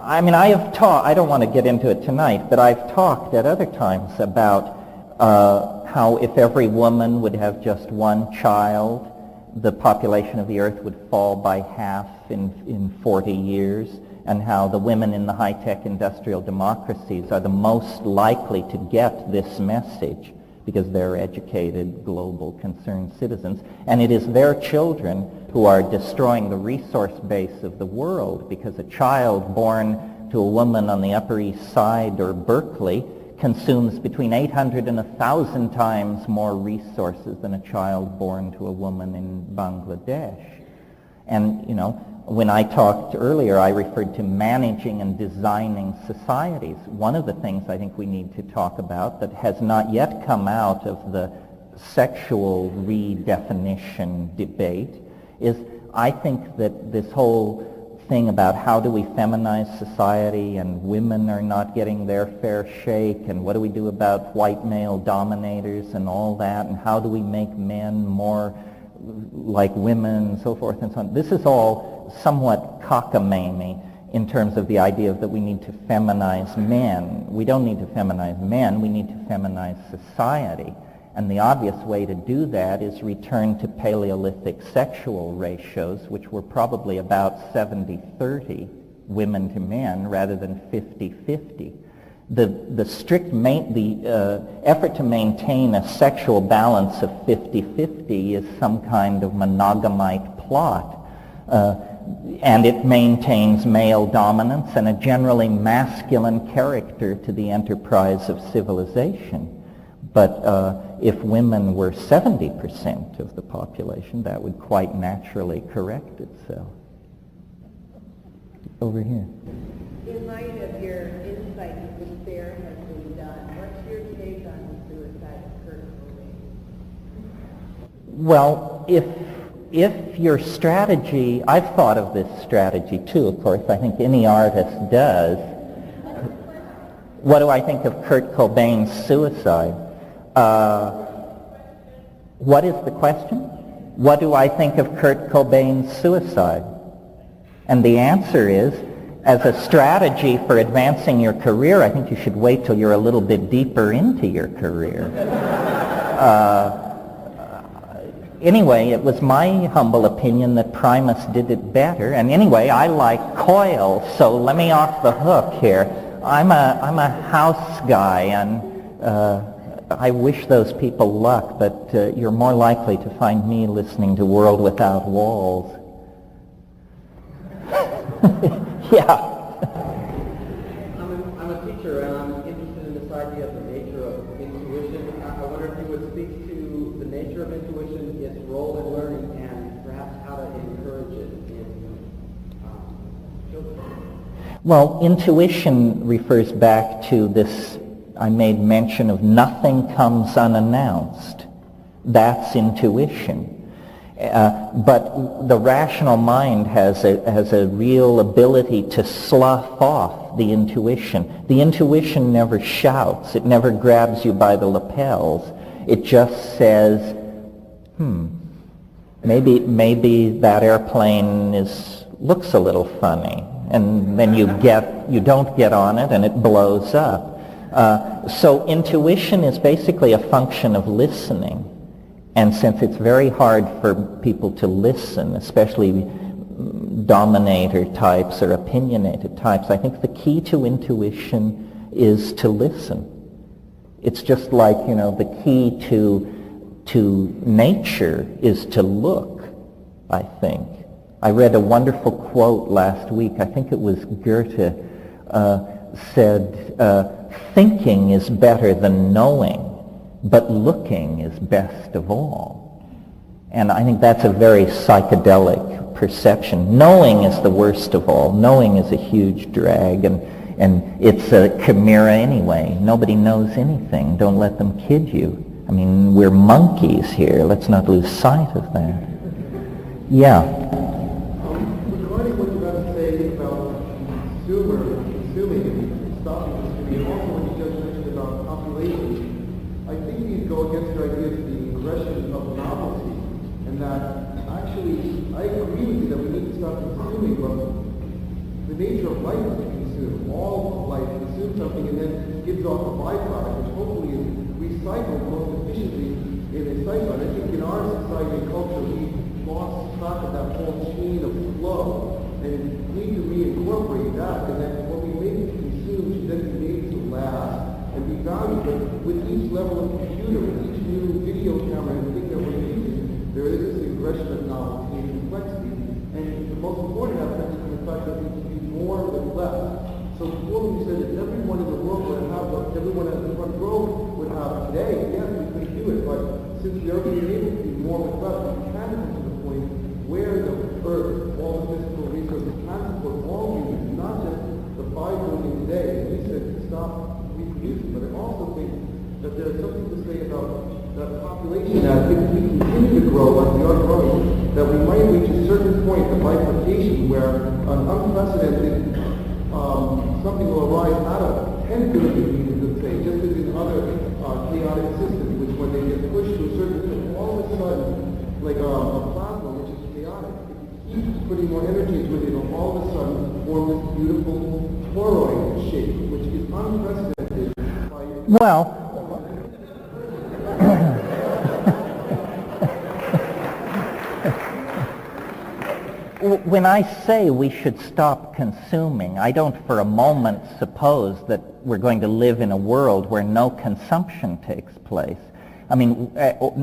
I have taught, I don't want to get into it tonight, but I've talked at other times about how if every woman would have just one child, the population of the earth would fall by half in 40 years, and how the women in the high-tech industrial democracies are the most likely to get this message because they're educated, global, concerned citizens. And it is their children who are destroying the resource base of the world, because a child born to a woman on the Upper East Side or Berkeley consumes between 800 and 1,000 times more resources than a child born to a woman in Bangladesh. And, when I talked earlier, I referred to managing and designing societies. One of the things I think we need to talk about that has not yet come out of the sexual redefinition debate is, I think that this whole thing about how do we feminize society and women are not getting their fair shake, and what do we do about white male dominators and all that, and how do we make men more like women, and so forth and so on. This is all somewhat cockamamie in terms of the idea that we need to feminize men. We don't need to feminize men, we need to feminize society. And the obvious way to do that is return to Paleolithic sexual ratios, which were probably about 70-30 women to men rather than 50-50. The effort to maintain a sexual balance of 50-50 is some kind of monogamite plot. And it maintains male dominance and a generally masculine character to the enterprise of civilization. But if women were 70% of the population, that would quite naturally correct itself. Over here. In light of your insight into this fair has been done, what's your take on the suicide of Kurt Cobain? Well, if your strategy, I've thought of this strategy too, of course, I think any artist does. What do I think of Kurt Cobain's suicide? What is the question? What do I think of Kurt Cobain's suicide? And the answer is, as a strategy for advancing your career, I think you should wait till you're a little bit deeper into your career. Anyway, it was my humble opinion that Primus did it better. And anyway, I like Coil, so let me off the hook here. I'm a house guy, and I wish those people luck, but you're more likely to find me listening to World Without Walls. Yeah. I'm a teacher, and I'm interested in this idea of the nature of intuition. I wonder if you would speak to the nature of intuition, its role in learning, and perhaps how to encourage it in children. Well, intuition refers back to this, I made mention of nothing comes unannounced. That's intuition. But the rational mind has a real ability to slough off the intuition. The intuition never shouts. It never grabs you by the lapels. It just says, maybe that airplane looks a little funny. And then you don't get on it and it blows up. So intuition is basically a function of listening. And since it's very hard for people to listen, especially dominator types or opinionated types, I think the key to intuition is to listen. It's just like, the key to nature is to look, I think. I read a wonderful quote last week. I think it was Goethe said, thinking is better than knowing, but looking is best of all. And I think that's a very psychedelic perception. Knowing is the worst of all. Knowing is a huge drag, and it's a chimera anyway. Nobody knows anything. Don't let them kid you. I mean, we're monkeys here. Let's not lose sight of that. Yeah. Regarding what you have to say about consuming, stopping consuming, and also what you just mentioned about population, I think these go against your idea of the aggression of novelty, and that actually, I agree with you that we need to stop consuming, but the nature of life is to consume. All of life consumes something and then gives off a byproduct, which hopefully is recycled most efficiently in a cycle. And I think in our society and culture, we lost track of that whole chain of flow, and need to reincorporate that, and that what we make to consume should then be made to last and be valued. But with each level of computer, with each new video camera and thing that we're using, there is this aggression of novelty and complexity. And the most important aspect is the fact that we can do more with less. So before we said that everyone in the world would have what everyone at the front row would have today, yes, we could do it, but since we are being able to do more with less, we can come to the point where the earth, all the physical resources, can support all humans, not just the 5 billion today. And we said to stop reproducing, but I also think that there's something to say about that population, that if we continue to grow like we are growing, that we might reach a certain point of bifurcation where an unprecedented something will arise out of 10 billion humans, let's say, just as in other chaotic systems, which when they get pushed to a certain point, all of a sudden, like a plasma, which is chaotic, if you keep putting more energy into it, it'll all of a sudden form this beautiful toroid shape, which is unprecedented by your... Well, when I say we should stop consuming, I don't for a moment suppose that we're going to live in a world where no consumption takes place. I mean,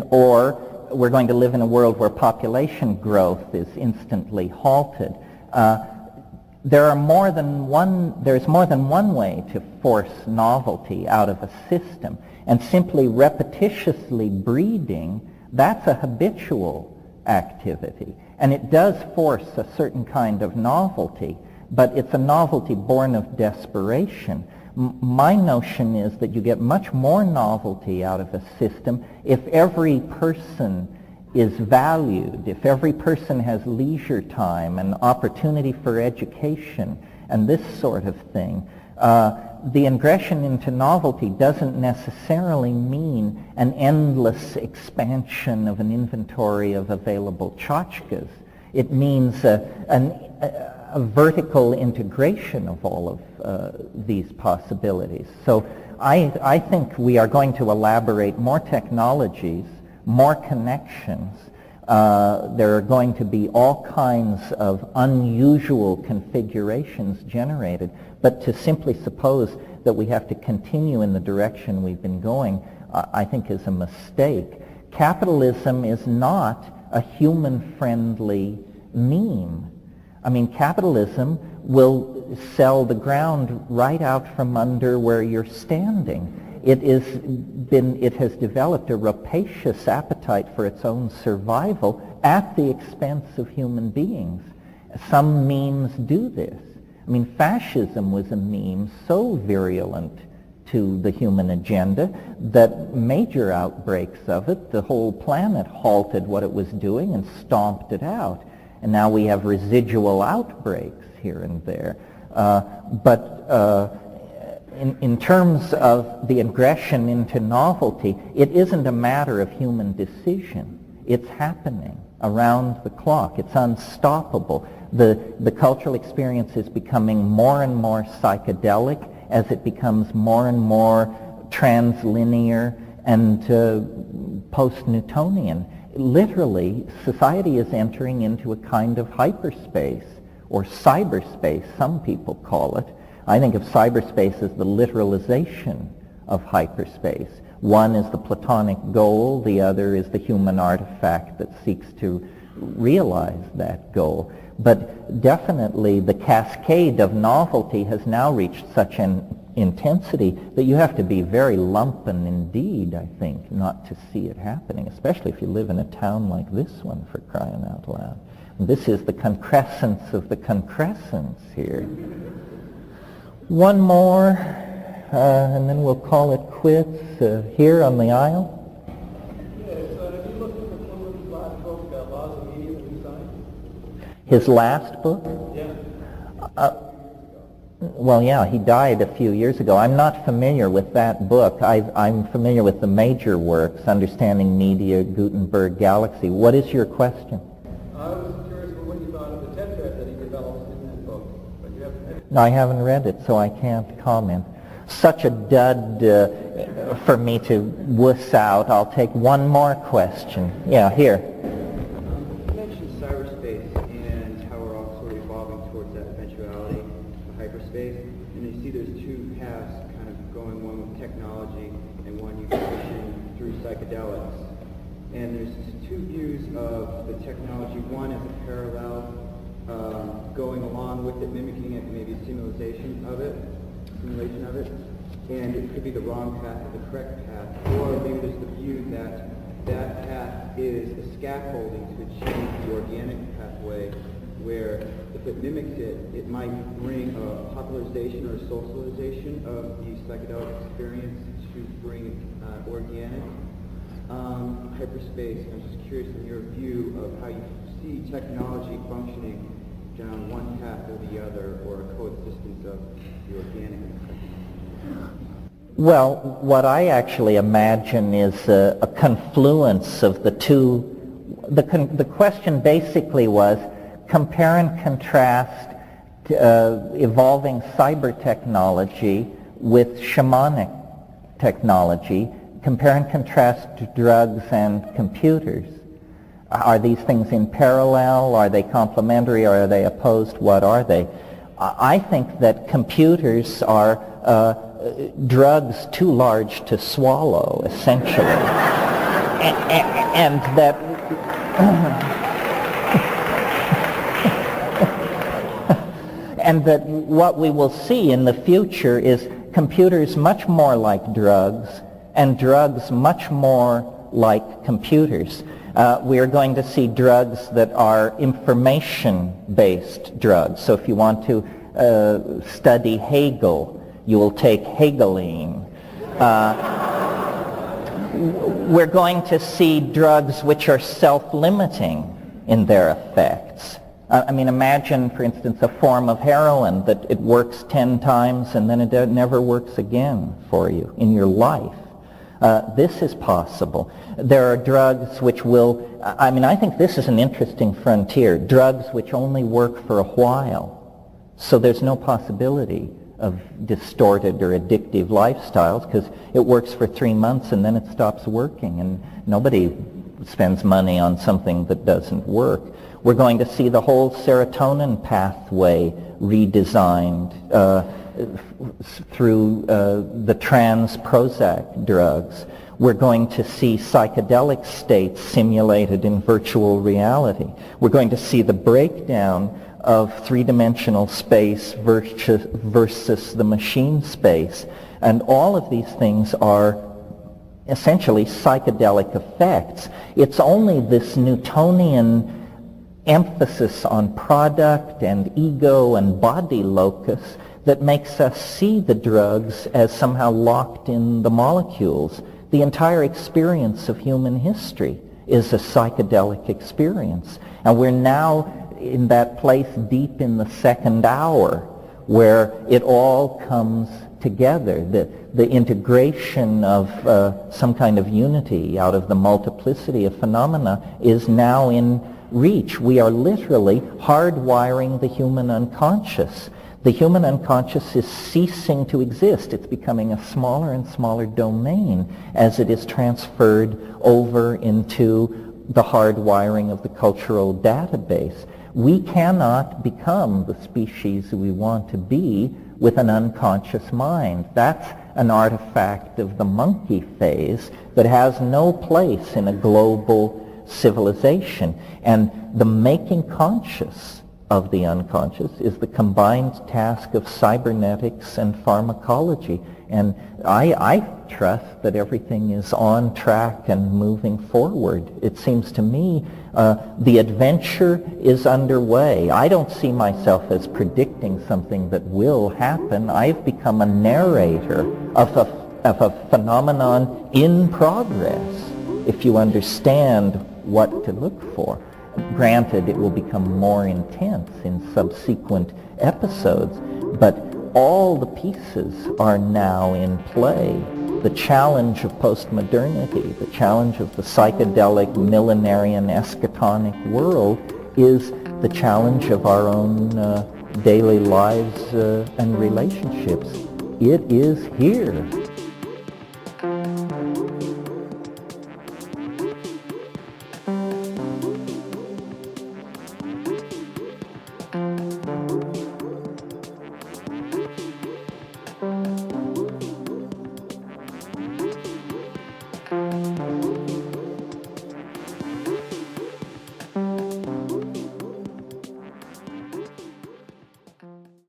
or we're going to live in a world where population growth is instantly halted. There's more than one way to force novelty out of a system, and simply repetitiously breeding, that's a habitual activity. And it does force a certain kind of novelty, but it's a novelty born of desperation. My notion is that you get much more novelty out of a system if every person is valued, if every person has leisure time and opportunity for education and this sort of thing. the ingression into novelty doesn't necessarily mean an endless expansion of an inventory of available tchotchkes. It means a vertical integration of all of these possibilities. So I think we are going to elaborate more technologies, more connections. There are going to be all kinds of unusual configurations generated, but to simply suppose that we have to continue in the direction we've been going, I think is a mistake. Capitalism is not a human-friendly meme. I mean, capitalism will sell the ground right out from under where you're standing. It has developed a rapacious appetite for its own survival at the expense of human beings. Some memes do this. I mean, fascism was a meme so virulent to the human agenda that major outbreaks of it, the whole planet halted what it was doing and stomped it out. And now we have residual outbreaks here and there. In terms of the ingression into novelty, it isn't a matter of human decision. It's happening around the clock. It's unstoppable. The cultural experience is becoming more and more psychedelic as it becomes more and more translinear and post-Newtonian. Literally, society is entering into a kind of hyperspace, or cyberspace, some people call it. I think of cyberspace as the literalization of hyperspace. One is the Platonic goal, the other is the human artifact that seeks to realize that goal. But definitely the cascade of novelty has now reached such an intensity that you have to be very lumpen indeed, I think, not to see it happening, especially if you live in a town like this one, for crying out loud. And this is the concrescence of the concrescence here. One more, and then we'll call it quits here on the aisle. Have you looked at McLuhan's last book, Laws of Media and Science? His last book? Yeah. Well, yeah, he died a few years ago. I'm not familiar with that book. I'm familiar with the major works, Understanding Media, Gutenberg, Galaxy. What is your question? I was curious about what you thought of the tetrad that he developed in that book, but you haven't read it. No, I haven't read it, so I can't comment. Such a dud for me to wuss out. I'll take one more question. Yeah, here. You mentioned cyberspace and how we're all sort of evolving towards that eventuality of hyperspace. And you see there's two paths kind of going, one with technology and one you pushing through psychedelics. And there's two views of the technology. One is a parallel, going along with it, mimicking it, maybe a simulation of it, and it could be the wrong path or the correct path. Or maybe there's the view that that path is a scaffolding to achieve the organic pathway, where if it mimics it, it might bring a popularization or a socialization of the psychedelic experience to bring organic hyperspace. I'm just curious in your view of how you see technology functioning down one path or the other, or a coexistence of the organic and the psychedelic. Well, what I actually imagine is a confluence of the two. The question basically was compare and contrast evolving cyber technology with shamanic technology. Compare and contrast drugs and computers. Are these things in parallel? Are they complementary? Or are they opposed? What are they? I think that computers are drugs too large to swallow, essentially. and that and that what we will see in the future is computers much more like drugs and drugs much more like computers. We are going to see drugs that are information-based drugs. So if you want to study Hegel, you will take Hegeline. We're going to see drugs which are self-limiting in their effects. I mean, imagine, for instance, a form of heroin that it works 10 times and then it never works again for you in your life. This is possible. There are drugs which will, I mean, I think this is an interesting frontier, drugs which only work for a while. So there's no possibility of distorted or addictive lifestyles because it works for 3 months and then it stops working, and nobody spends money on something that doesn't work. We're going to see the whole serotonin pathway redesigned through the trans Prozac drugs. We're going to see psychedelic states simulated in virtual reality. We're going to see the breakdown of three-dimensional space versus the machine space. And all of these things are essentially psychedelic effects. It's only this Newtonian emphasis on product and ego and body locus that makes us see the drugs as somehow locked in the molecules. The entire experience of human history is a psychedelic experience. And we're now in that place deep in the second hour where it all comes together. The integration of some kind of unity out of the multiplicity of phenomena is now in reach. We are literally hardwiring the human unconscious. The human unconscious is ceasing to exist. It's becoming a smaller and smaller domain as it is transferred over into the hardwiring of the cultural database. We cannot become the species we want to be with an unconscious mind. That's an artifact of the monkey phase that has no place in a global civilization. And the making conscious of the unconscious is the combined task of cybernetics and pharmacology. And I trust that everything is on track and moving forward. It seems to me the adventure is underway. I don't see myself as predicting something that will happen. I've become a narrator of a phenomenon in progress, if you understand what to look for. Granted, it will become more intense in subsequent episodes, but all the pieces are now in play. The challenge of postmodernity, the challenge of the psychedelic millenarian eschatonic world is the challenge of our own daily lives and relationships. It is here.